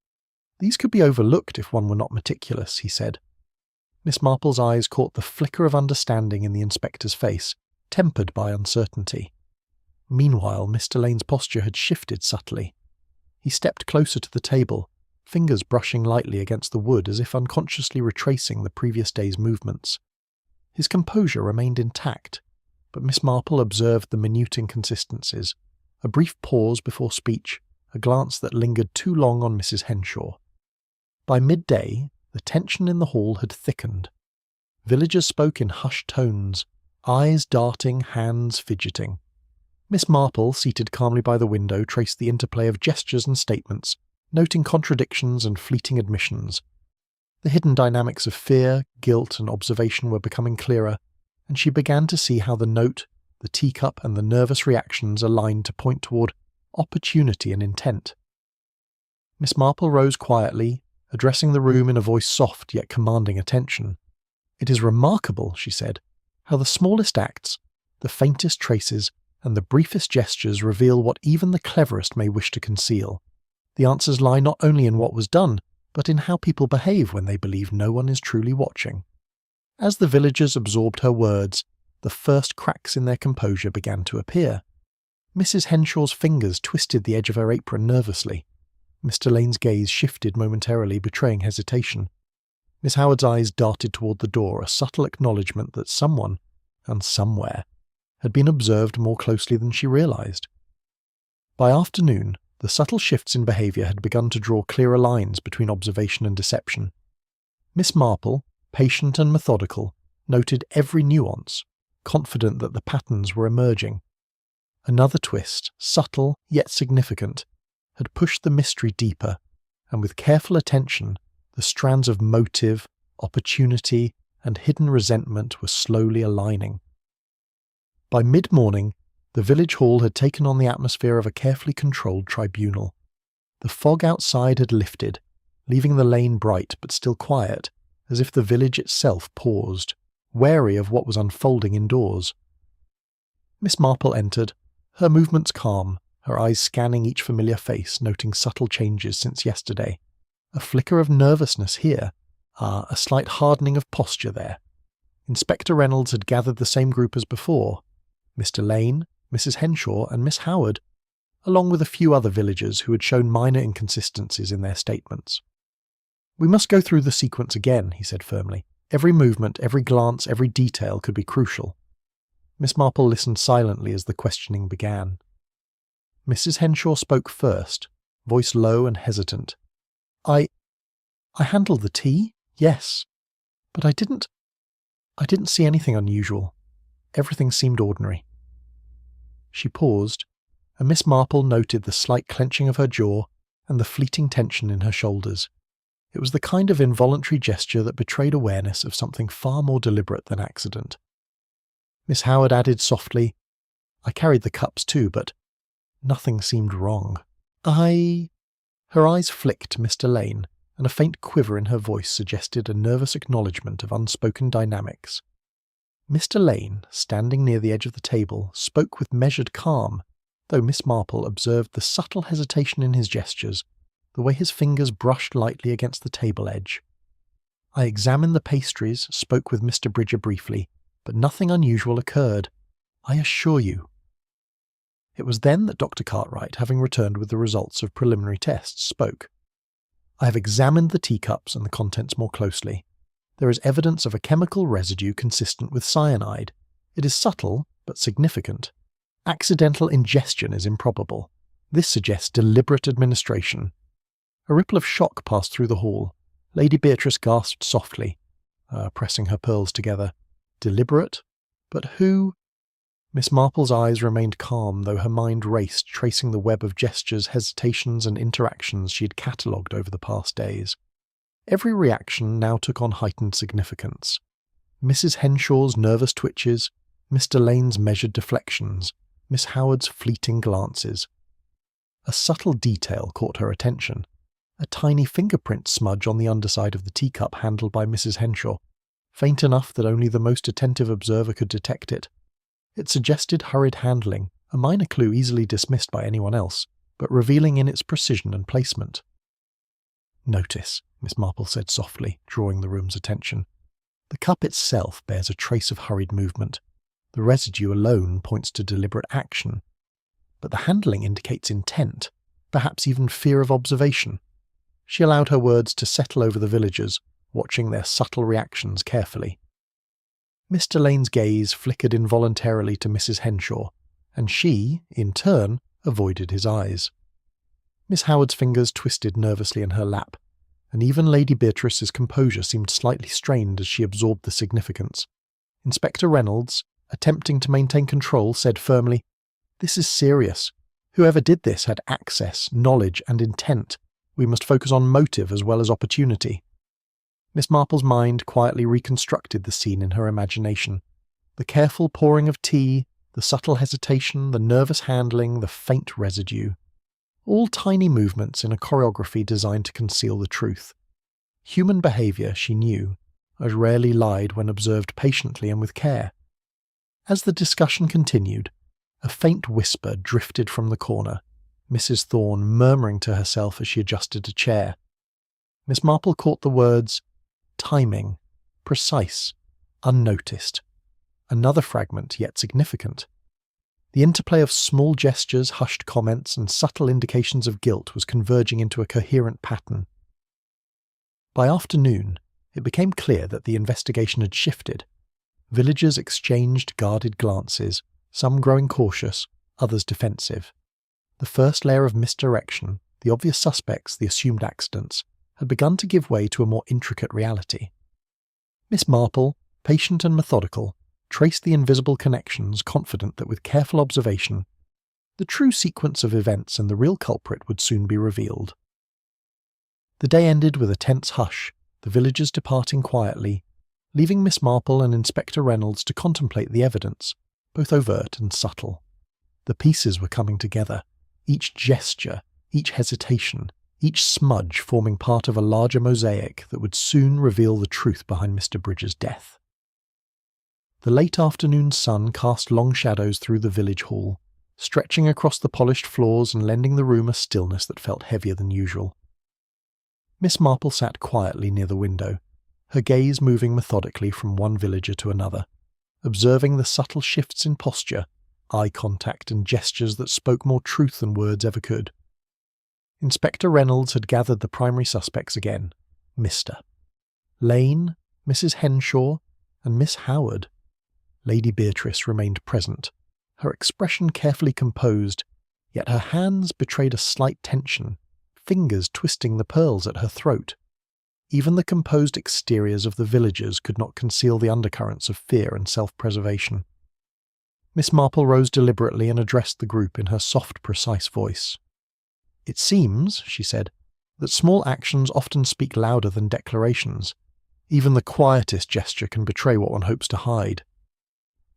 Speaker 1: "These could be overlooked if one were not meticulous," he said. Miss Marple's eyes caught the flicker of understanding in the inspector's face, tempered by uncertainty. Meanwhile, Mr. Lane's posture had shifted subtly. He stepped closer to the table, fingers brushing lightly against the wood as if unconsciously retracing the previous day's movements. His composure remained intact, but Miss Marple observed the minute inconsistencies, a brief pause before speech, a glance that lingered too long on Mrs. Henshaw. By midday, The tension in the hall had thickened. Villagers spoke in hushed tones, eyes darting, hands fidgeting. Miss Marple, seated calmly by the window, traced the interplay of gestures and statements, noting contradictions and fleeting admissions. The hidden dynamics of fear, guilt, and observation were becoming clearer, and she began to see how the note, the teacup, and the nervous reactions aligned to point toward opportunity and intent. Miss Marple rose quietly, addressing the room in a voice soft yet commanding attention. "It is remarkable," she said, "how the smallest acts, the faintest traces, and the briefest gestures reveal what even the cleverest may wish to conceal. The answers lie not only in what was done, but in how people behave when they believe no one is truly watching." As the villagers absorbed her words, the first cracks in their composure began to appear. Mrs. Henshaw's fingers twisted the edge of her apron nervously. Mr. Lane's gaze shifted momentarily, betraying hesitation. Miss Howard's eyes darted toward the door, a subtle acknowledgement that someone, and somewhere, had been observed more closely than she realized. By afternoon, the subtle shifts in behavior had begun to draw clearer lines between observation and deception. Miss Marple, patient and methodical, noted every nuance, confident that the patterns were emerging. Another twist, subtle yet significant, had pushed the mystery deeper, and with careful attention, the strands of motive, opportunity, and hidden resentment were slowly aligning. By mid-morning, the village hall had taken on the atmosphere of a carefully controlled tribunal. The fog outside had lifted, leaving the lane bright but still quiet, as if the village itself paused, wary of what was unfolding indoors. Miss Marple entered, her movements calm, her eyes scanning each familiar face, noting subtle changes since yesterday. A flicker of nervousness here, a slight hardening of posture there. Inspector Reynolds had gathered the same group as before, Mr. Lane, Mrs. Henshaw, and Miss Howard, along with a few other villagers who had shown minor inconsistencies in their statements. "We must go through the sequence again," he said firmly. "Every movement, every glance, every detail could be crucial." Miss Marple listened silently as the questioning began. Mrs. Henshaw spoke first, voice low and hesitant. I handled the tea, yes, but I didn't see anything unusual. Everything seemed ordinary." She paused, and Miss Marple noted the slight clenching of her jaw and the fleeting tension in her shoulders. It was the kind of involuntary gesture that betrayed awareness of something far more deliberate than accident. Miss Howard added softly, "I carried the cups too, but nothing seemed wrong. Her eyes flicked to Mr. Lane, and a faint quiver in her voice suggested a nervous acknowledgement of unspoken dynamics. Mr. Lane, standing near the edge of the table, spoke with measured calm, though Miss Marple observed the subtle hesitation in his gestures, the way his fingers brushed lightly against the table edge. "I examined the pastries, spoke with Mr. Bridger briefly, but nothing unusual occurred, I assure you." It was then that Dr. Cartwright, having returned with the results of preliminary tests, spoke. "I have examined the teacups and the contents more closely. There is evidence of a chemical residue consistent with cyanide. It is subtle, but significant. Accidental ingestion is improbable. This suggests deliberate administration." A ripple of shock passed through the hall. Lady Beatrice gasped softly, pressing her pearls together. Deliberate? But who? Miss Marple's eyes remained calm, though her mind raced, tracing the web of gestures, hesitations, and interactions she had catalogued over the past days. Every reaction now took on heightened significance. Mrs. Henshaw's nervous twitches, Mr. Lane's measured deflections, Miss Howard's fleeting glances. A subtle detail caught her attention. A tiny fingerprint smudge on the underside of the teacup handled by Mrs. Henshaw, faint enough that only the most attentive observer could detect it. It suggested hurried handling, a minor clue easily dismissed by anyone else, but revealing in its precision and placement. "Notice," Miss Marple said softly, drawing the room's attention. "The cup itself bears a trace of hurried movement. The residue alone points to deliberate action. But the handling indicates intent, perhaps even fear of observation." She allowed her words to settle over the villagers, watching their subtle reactions carefully. Mr. Lane's gaze flickered involuntarily to Mrs. Henshaw, and she, in turn, avoided his eyes. Miss Howard's fingers twisted nervously in her lap, and even Lady Beatrice's composure seemed slightly strained as she absorbed the significance. Inspector Reynolds, attempting to maintain control, said firmly, "This is serious. Whoever did this had access, knowledge, and intent. We must focus on motive as well as opportunity." Miss Marple's mind quietly reconstructed the scene in her imagination. The careful pouring of tea, the subtle hesitation, the nervous handling, the faint residue. All tiny movements in a choreography designed to conceal the truth. Human behaviour, she knew, as rarely lied when observed patiently and with care. As the discussion continued, a faint whisper drifted from the corner, Mrs. Thorne murmuring to herself as she adjusted a chair. Miss Marple caught the words, timing, precise, unnoticed. Another fragment, yet significant. The interplay of small gestures, hushed comments, and subtle indications of guilt was converging into a coherent pattern. By afternoon, it became clear that the investigation had shifted. Villagers exchanged guarded glances, some growing cautious, others defensive. The first layer of misdirection, the obvious suspects, the assumed accidents, had begun to give way to a more intricate reality. Miss Marple, patient and methodical, traced the invisible connections, confident that with careful observation, the true sequence of events and the real culprit would soon be revealed. The day ended with a tense hush, the villagers departing quietly, leaving Miss Marple and Inspector Reynolds to contemplate the evidence, both overt and subtle. The pieces were coming together, each gesture, each hesitation, each smudge forming part of a larger mosaic that would soon reveal the truth behind Mr. Bridger's death. The late afternoon sun cast long shadows through the village hall, stretching across the polished floors and lending the room a stillness that felt heavier than usual. Miss Marple sat quietly near the window, her gaze moving methodically from one villager to another, observing the subtle shifts in posture, eye contact and gestures that spoke more truth than words ever could. Inspector Reynolds had gathered the primary suspects again, Mr. Lane, Mrs. Henshaw, and Miss Howard. Lady Beatrice remained present, her expression carefully composed, yet her hands betrayed a slight tension, fingers twisting the pearls at her throat. Even the composed exteriors of the villagers could not conceal the undercurrents of fear and self-preservation. Miss Marple rose deliberately and addressed the group in her soft, precise voice. "It seems," she said, "that small actions often speak louder than declarations. Even the quietest gesture can betray what one hopes to hide."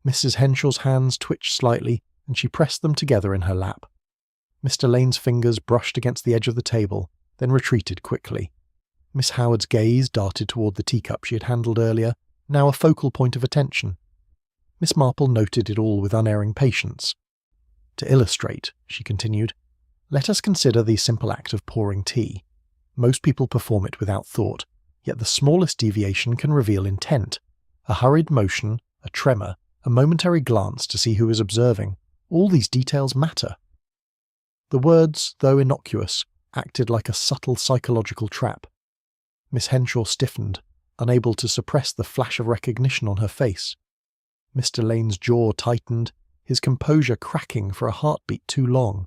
Speaker 1: Mrs. Henshaw's hands twitched slightly, and she pressed them together in her lap. Mr. Lane's fingers brushed against the edge of the table, then retreated quickly. Miss Howard's gaze darted toward the teacup she had handled earlier, now a focal point of attention. Miss Marple noted it all with unerring patience. "To illustrate," she continued, "let us consider the simple act of pouring tea. Most people perform it without thought, yet the smallest deviation can reveal intent. A hurried motion, a tremor, a momentary glance to see who is observing. All these details matter." The words, though innocuous, acted like a subtle psychological trap. Miss Henshaw stiffened, unable to suppress the flash of recognition on her face. Mr. Lane's jaw tightened, his composure cracking for a heartbeat too long.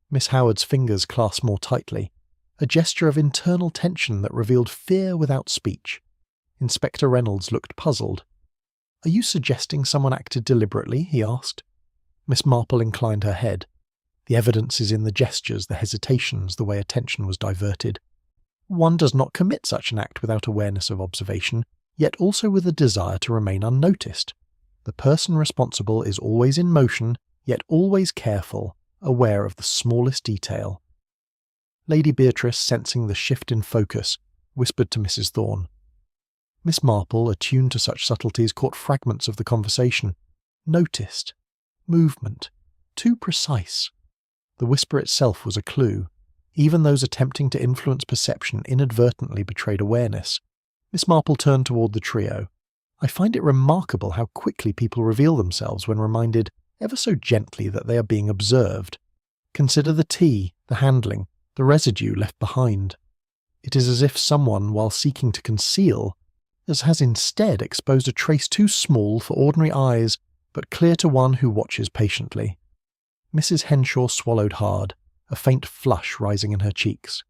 Speaker 1: Miss Howard's fingers clasped more tightly, a gesture of internal tension that revealed fear without speech. Inspector Reynolds looked puzzled. "Are you suggesting someone acted deliberately?" he asked. Miss Marple inclined her head. The evidence is in the gestures, the hesitations, the way attention was diverted. One does not commit such an act without awareness of observation, yet also with a desire to remain unnoticed. The person responsible is always in motion, yet always careful, aware of the smallest detail. Lady Beatrice, sensing the shift in focus, whispered to Mrs. Thorne. Miss Marple, attuned to such subtleties, caught fragments of the conversation. Noticed. Movement. Too precise. The whisper itself was a clue. Even those attempting to influence perception inadvertently betrayed awareness. Miss Marple turned toward the trio. "I find it remarkable how quickly people reveal themselves when reminded, ever so gently, that they are being observed. Consider the tea, the handling, the residue left behind. It is as if someone, while seeking to conceal, has instead exposed a trace too small for ordinary eyes, but clear to one who watches patiently." Mrs. Henshaw swallowed hard, a faint flush rising in her cheeks.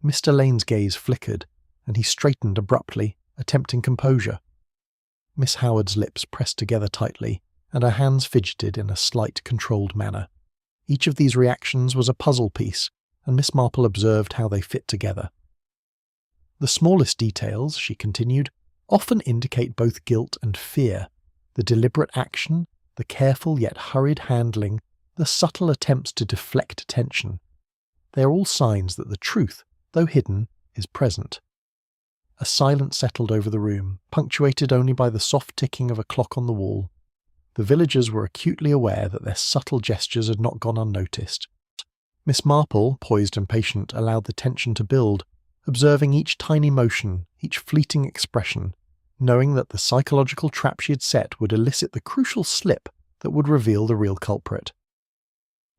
Speaker 1: Mr. Lane's gaze flickered, and he straightened abruptly, attempting composure. Miss Howard's lips pressed together tightly, and her hands fidgeted in a slight, controlled manner. Each of these reactions was a puzzle piece, and Miss Marple observed how they fit together. The smallest details, she continued, often indicate both guilt and fear. The deliberate action, the careful yet hurried handling, the subtle attempts to deflect attention. They are all signs that the truth, though hidden, is present. A silence settled over the room, punctuated only by the soft ticking of a clock on the wall. The villagers were acutely aware that their subtle gestures had not gone unnoticed. Miss Marple, poised and patient, allowed the tension to build, observing each tiny motion, each fleeting expression, knowing that the psychological trap she had set would elicit the crucial slip that would reveal the real culprit.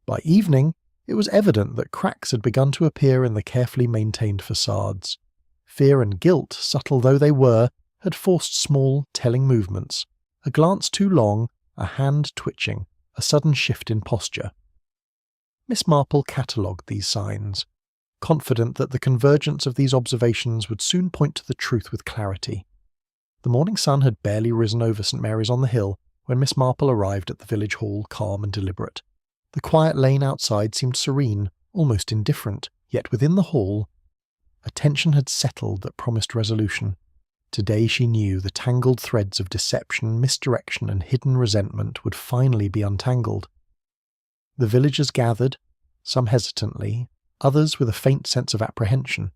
Speaker 1: By evening, it was evident that cracks had begun to appear in the carefully maintained facades. Fear and guilt, subtle though they were, had forced small, telling movements, a glance too long, a hand twitching, a sudden shift in posture. Miss Marple catalogued these signs, confident that the convergence of these observations would soon point to the truth with clarity. The morning sun had barely risen over St. Mary's on the Hill when Miss Marple arrived at the village hall, calm and deliberate. The quiet lane outside seemed serene, almost indifferent, yet within the hall, a tension had settled that promised resolution. Today she knew the tangled threads of deception, misdirection and hidden resentment would finally be untangled. The villagers gathered, some hesitantly, others with a faint sense of apprehension.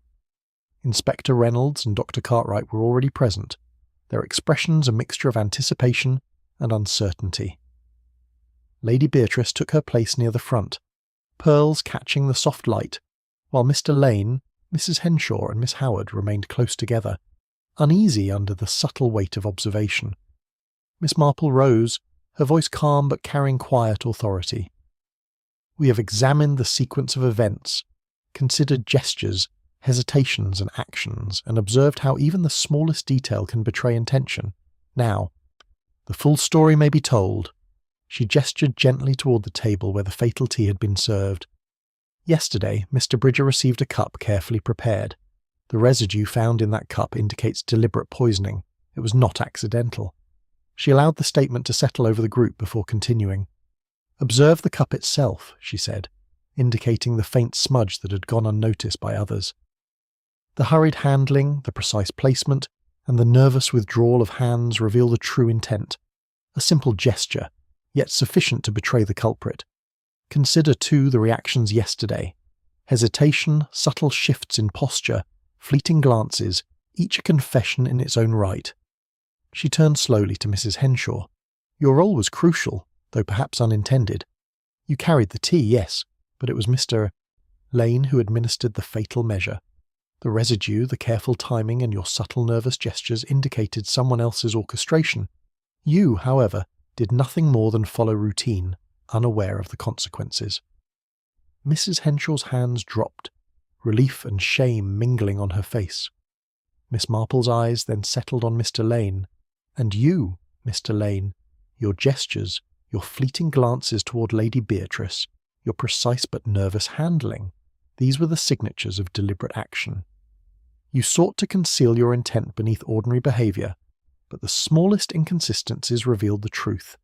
Speaker 1: Inspector Reynolds and Dr. Cartwright were already present, their expressions a mixture of anticipation and uncertainty. Lady Beatrice took her place near the front, pearls catching the soft light, while Mr. Lane, Mrs. Henshaw and Miss Howard remained close together, uneasy under the subtle weight of observation. Miss Marple rose, her voice calm but carrying quiet authority. "We have examined the sequence of events, considered gestures, hesitations and actions, and observed how even the smallest detail can betray intention. Now, the full story may be told." She gestured gently toward the table where the fatal tea had been served. "Yesterday, Mr. Bridger received a cup carefully prepared. The residue found in that cup indicates deliberate poisoning. It was not accidental." She allowed the statement to settle over the group before continuing. "Observe the cup itself," she said, indicating the faint smudge that had gone unnoticed by others. The hurried handling, the precise placement, and the nervous withdrawal of hands reveal the true intent. A simple gesture, yet sufficient to betray the culprit. Consider, too, the reactions yesterday. Hesitation, subtle shifts in posture, fleeting glances, each a confession in its own right. She turned slowly to Mrs. Henshaw. "Your role was crucial, though perhaps unintended. You carried the tea, yes, but it was Mr. Lane who administered the fatal measure. The residue, the careful timing, and your subtle nervous gestures indicated someone else's orchestration. You, however, did nothing more than follow routine, unaware of the consequences." Mrs. Henshaw's hands dropped, relief and shame mingling on her face. Miss Marple's eyes then settled on Mr. Lane. "And you, Mr. Lane, your gestures, your fleeting glances toward Lady Beatrice, your precise but nervous handling, these were the signatures of deliberate action. You sought to conceal your intent beneath ordinary behaviour, but the smallest inconsistencies revealed the truth.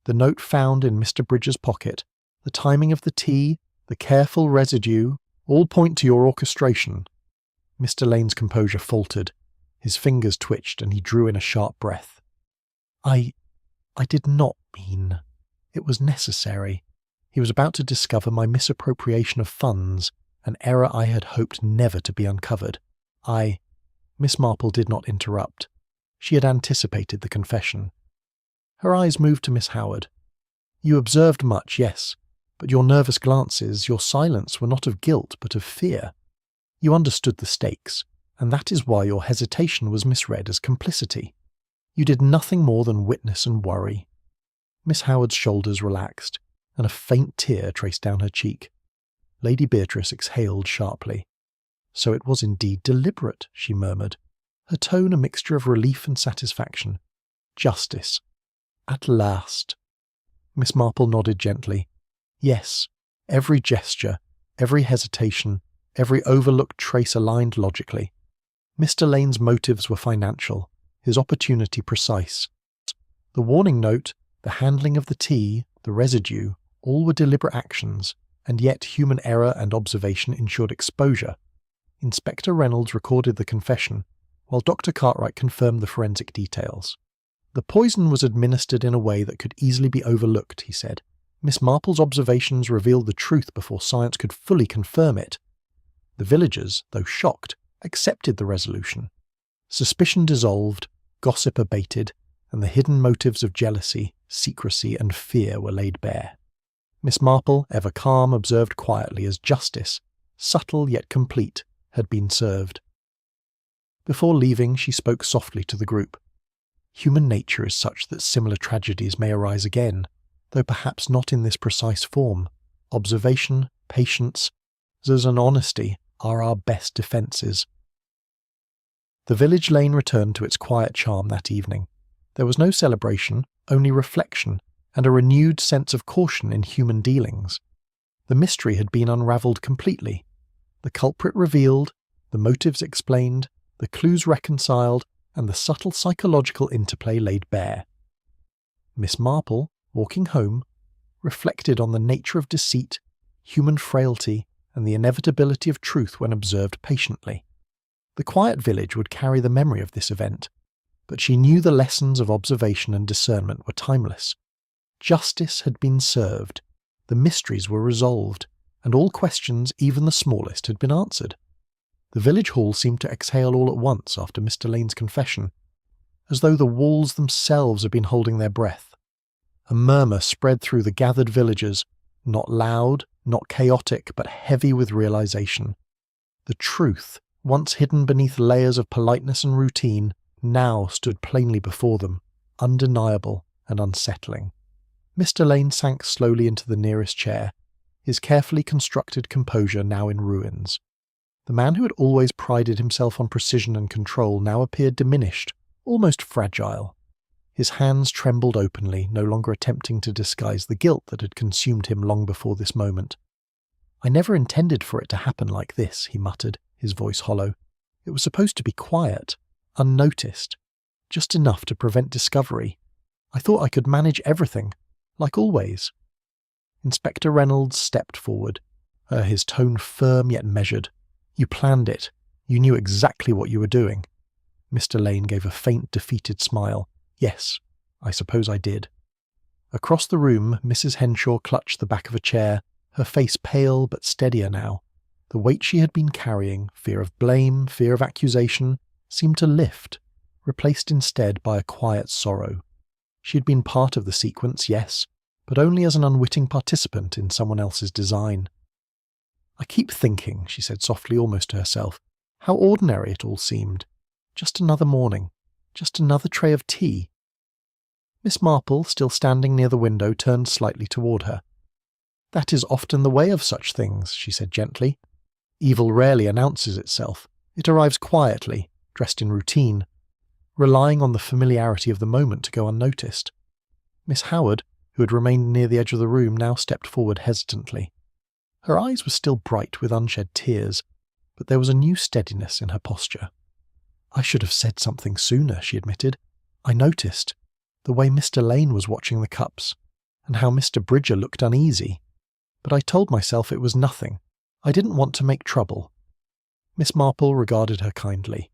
Speaker 1: The note found in Mr. Bridger's pocket, the timing of the tea, the careful residue, all point to your orchestration." Mr. Lane's composure faltered, his fingers twitched, and he drew in a sharp breath. I did not mean. It was necessary." He was about to discover my misappropriation of funds, an error I had hoped never to be uncovered. Miss Marple did not interrupt. She had anticipated the confession. Her eyes moved to Miss Howard. "You observed much, yes, but your nervous glances, your silence were not of guilt but of fear. You understood the stakes, and that is why your hesitation was misread as complicity. You did nothing more than witness and worry." Miss Howard's shoulders relaxed, and a faint tear traced down her cheek. Lady Beatrice exhaled sharply. "So it was indeed deliberate," she murmured, her tone a mixture of relief and satisfaction. "Justice. At last." Miss Marple nodded gently. "Yes, every gesture, every hesitation, every overlooked trace aligned logically. Mr. Lane's motives were financial, his opportunity precise. The warning note, the handling of the tea, the residue, all were deliberate actions, and yet human error and observation ensured exposure. Inspector Reynolds recorded the confession, while Dr. Cartwright confirmed the forensic details. The poison was administered in a way that could easily be overlooked, he said. Miss Marple's observations revealed the truth before science could fully confirm it. The villagers, though shocked, accepted the resolution. Suspicion dissolved, gossip abated, and the hidden motives of jealousy, secrecy, and fear were laid bare. Miss Marple, ever calm, observed quietly as justice, subtle yet complete, had been served. Before leaving, she spoke softly to the group. Human nature is such that similar tragedies may arise again, though perhaps not in this precise form. Observation, patience, and honesty are our best defences. The village lane returned to its quiet charm that evening. There was no celebration, only reflection, and a renewed sense of caution in human dealings. The mystery had been unravelled completely. The culprit revealed, the motives explained, the clues reconciled, and the subtle psychological interplay laid bare. Miss Marple, walking home, reflected on the nature of deceit, human frailty, and the inevitability of truth when observed patiently. The quiet village would carry the memory of this event, but she knew the lessons of observation and discernment were timeless. Justice had been served, the mysteries were resolved, and all questions, even the smallest, had been answered. The village hall seemed to exhale all at once after Mr. Lane's confession, as though the walls themselves had been holding their breath. A murmur spread through the gathered villagers, not loud, not chaotic, but heavy with realization. The truth, once hidden beneath layers of politeness and routine, now stood plainly before them, undeniable and unsettling. Mr. Lane sank slowly into the nearest chair, his carefully constructed composure now in ruins. The man who had always prided himself on precision and control now appeared diminished, almost fragile. His hands trembled openly, no longer attempting to disguise the guilt that had consumed him long before this moment. "I never intended for it to happen like this," he muttered, his voice hollow. "It was supposed to be quiet, unnoticed, just enough to prevent discovery. I thought I could manage everything, like always." Inspector Reynolds stepped forward, his tone firm yet measured. "You planned it. You knew exactly what you were doing." Mr. Lane gave a faint, defeated smile. "Yes, I suppose I did." Across the room, Mrs. Henshaw clutched the back of a chair, her face pale but steadier now. The weight she had been carrying, fear of blame, fear of accusation, seemed to lift, replaced instead by a quiet sorrow. She had been part of the sequence, yes, but only as an unwitting participant in someone else's design. "I keep thinking," she said softly, almost to herself, "how ordinary it all seemed. Just another morning. Just another tray of tea." Miss Marple, still standing near the window, turned slightly toward her. "That is often the way of such things," she said gently. "Evil rarely announces itself. It arrives quietly, dressed in routine, relying on the familiarity of the moment to go unnoticed." Miss Howard, who had remained near the edge of the room, now stepped forward hesitantly. Her eyes were still bright with unshed tears, but there was a new steadiness in her posture. "I should have said something sooner," she admitted. "I noticed the way Mr. Lane was watching the cups, and how Mr. Bridger looked uneasy. But I told myself it was nothing. I didn't want to make trouble." Miss Marple regarded her kindly.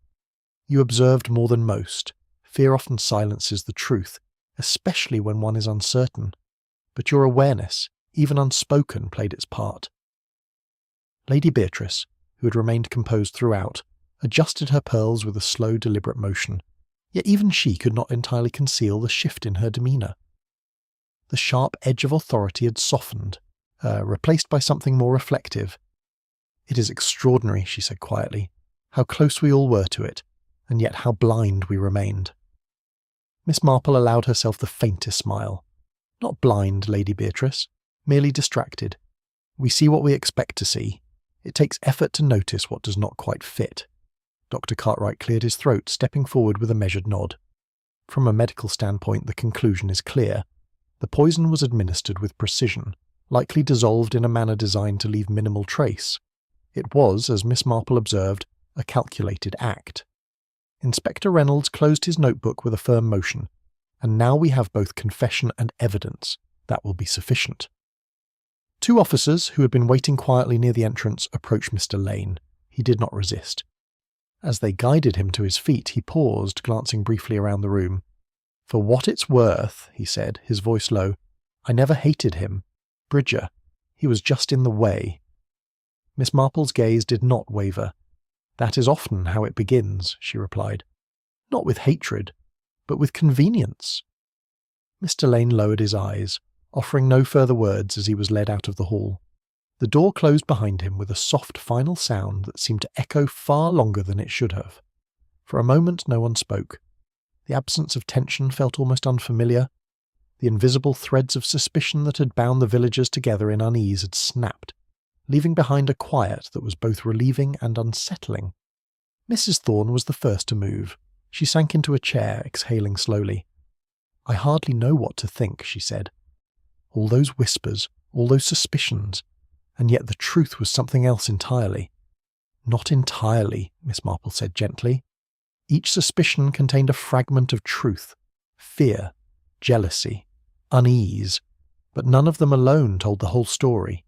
Speaker 1: "You observed more than most. Fear often silences the truth, especially when one is uncertain. But your awareness, even unspoken, played its part." Lady Beatrice, who had remained composed throughout, adjusted her pearls with a slow, deliberate motion, yet even she could not entirely conceal the shift in her demeanour. The sharp edge of authority had softened, replaced by something more reflective. "It is extraordinary," she said quietly, "how close we all were to it, and yet how blind we remained." Miss Marple allowed herself the faintest smile. "Not blind, Lady Beatrice, merely distracted. We see what we expect to see. It takes effort to notice what does not quite fit." Dr. Cartwright cleared his throat, stepping forward with a measured nod. "From a medical standpoint, the conclusion is clear. The poison was administered with precision, likely dissolved in a manner designed to leave minimal trace. It was, as Miss Marple observed, a calculated act. Inspector Reynolds closed his notebook with a firm motion. And now we have both confession and evidence. That will be sufficient. Two officers, who had been waiting quietly near the entrance, approached Mr. Lane. He did not resist. As they guided him to his feet, he paused, glancing briefly around the room. "For what it's worth," he said, his voice low, "I never hated him. Bridger. He was just in the way." Miss Marple's gaze did not waver. "That is often how it begins," she replied. "Not with hatred, but with convenience." Mr. Lane lowered his eyes, offering no further words as he was led out of the hall. The door closed behind him with a soft final sound that seemed to echo far longer than it should have. For a moment no one spoke. The absence of tension felt almost unfamiliar. The invisible threads of suspicion that had bound the villagers together in unease had snapped, leaving behind a quiet that was both relieving and unsettling. Mrs. Thorne was the first to move. She sank into a chair, exhaling slowly. "I hardly know what to think," she said. "All those whispers, all those suspicions, and yet the truth was something else entirely." "Not entirely," Miss Marple said gently. "Each suspicion contained a fragment of truth, fear, jealousy, unease, but none of them alone told the whole story."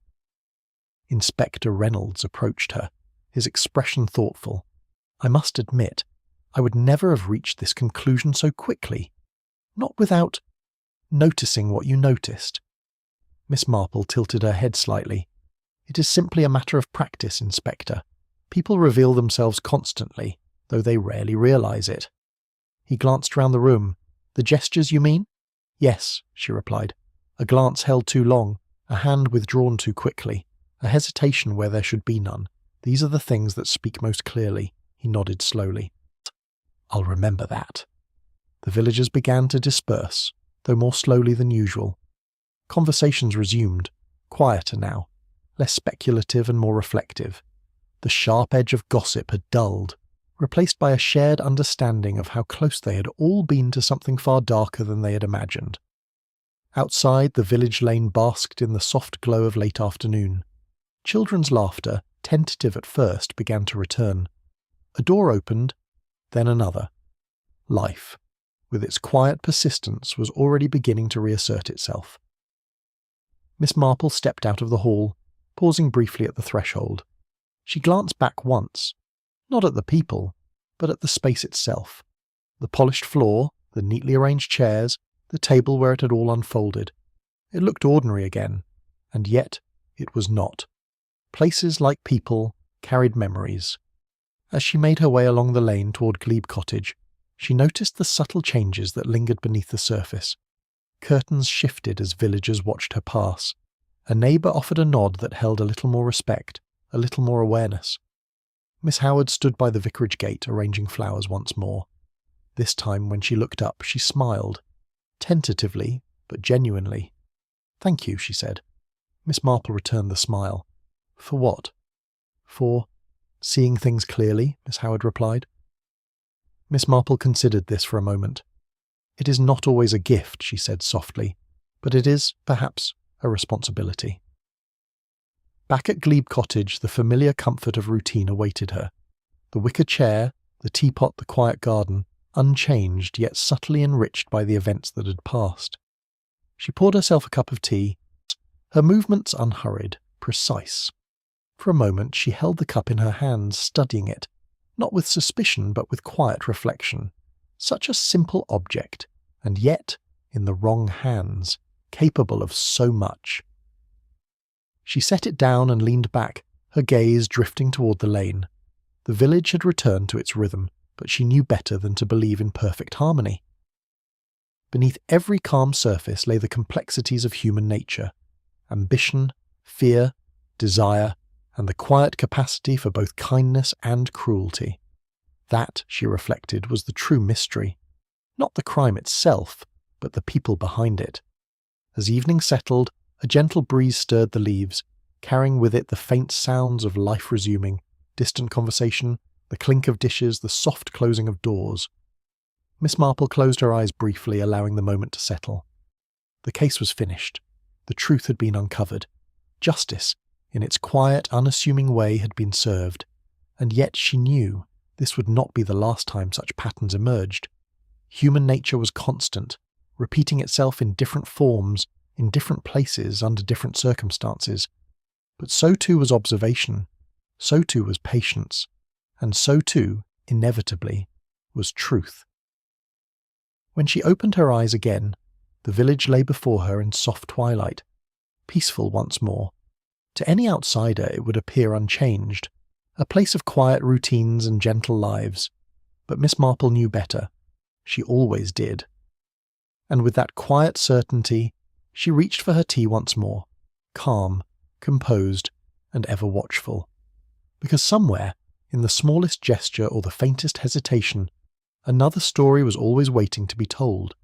Speaker 1: Inspector Reynolds approached her, his expression thoughtful. "I must admit, I would never have reached this conclusion so quickly. Not without noticing what you noticed." Miss Marple tilted her head slightly. "It is simply a matter of practice, Inspector. People reveal themselves constantly, though they rarely realize it." He glanced round the room. "The gestures, you mean?" "Yes," she replied. "A glance held too long, a hand withdrawn too quickly, a hesitation where there should be none. These are the things that speak most clearly." He nodded slowly. "I'll remember that." The villagers began to disperse, though more slowly than usual. Conversations resumed, quieter now, less speculative and more reflective. The sharp edge of gossip had dulled, replaced by a shared understanding of how close they had all been to something far darker than they had imagined. Outside, the village lane basked in the soft glow of late afternoon. Children's laughter, tentative at first, began to return. A door opened, then another. Life, with its quiet persistence, was already beginning to reassert itself. Miss Marple stepped out of the hall, pausing briefly at the threshold. She glanced back once, not at the people, but at the space itself. The polished floor, the neatly arranged chairs, the table where it had all unfolded. It looked ordinary again, and yet it was not. Places, like people, carried memories. As she made her way along the lane toward Glebe Cottage, she noticed the subtle changes that lingered beneath the surface. Curtains shifted as villagers watched her pass. A neighbour offered a nod that held a little more respect, a little more awareness. Miss Howard stood by the vicarage gate arranging flowers once more. This time, when she looked up, she smiled, tentatively, but genuinely. "Thank you," she said. Miss Marple returned the smile. "For what?" "For seeing things clearly," Miss Howard replied. Miss Marple considered this for a moment. "It is not always a gift," she said softly, "but it is, perhaps, a responsibility." Back at Glebe Cottage, the familiar comfort of routine awaited her. The wicker chair, the teapot, the quiet garden, unchanged yet subtly enriched by the events that had passed. She poured herself a cup of tea, her movements unhurried, precise. For a moment she held the cup in her hands, studying it, not with suspicion but with quiet reflection. Such a simple object, and yet, in the wrong hands, capable of so much. She set it down and leaned back, her gaze drifting toward the lane. The village had returned to its rhythm, but she knew better than to believe in perfect harmony. Beneath every calm surface lay the complexities of human nature: ambition, fear, desire, and the quiet capacity for both kindness and cruelty. That, she reflected, was the true mystery. Not the crime itself, but the people behind it. As evening settled, a gentle breeze stirred the leaves, carrying with it the faint sounds of life resuming, distant conversation, the clink of dishes, the soft closing of doors. Miss Marple closed her eyes briefly, allowing the moment to settle. The case was finished. The truth had been uncovered. Justice, in its quiet, unassuming way, had been served, and yet she knew this would not be the last time such patterns emerged. Human nature was constant, repeating itself in different forms, in different places, under different circumstances. But so too was observation, so too was patience, and so too, inevitably, was truth. When she opened her eyes again, the village lay before her in soft twilight, peaceful once more. To any outsider it would appear unchanged, a place of quiet routines and gentle lives. But Miss Marple knew better. She always did. And with that quiet certainty, she reached for her tea once more, calm, composed, and ever watchful. Because somewhere, in the smallest gesture or the faintest hesitation, another story was always waiting to be told.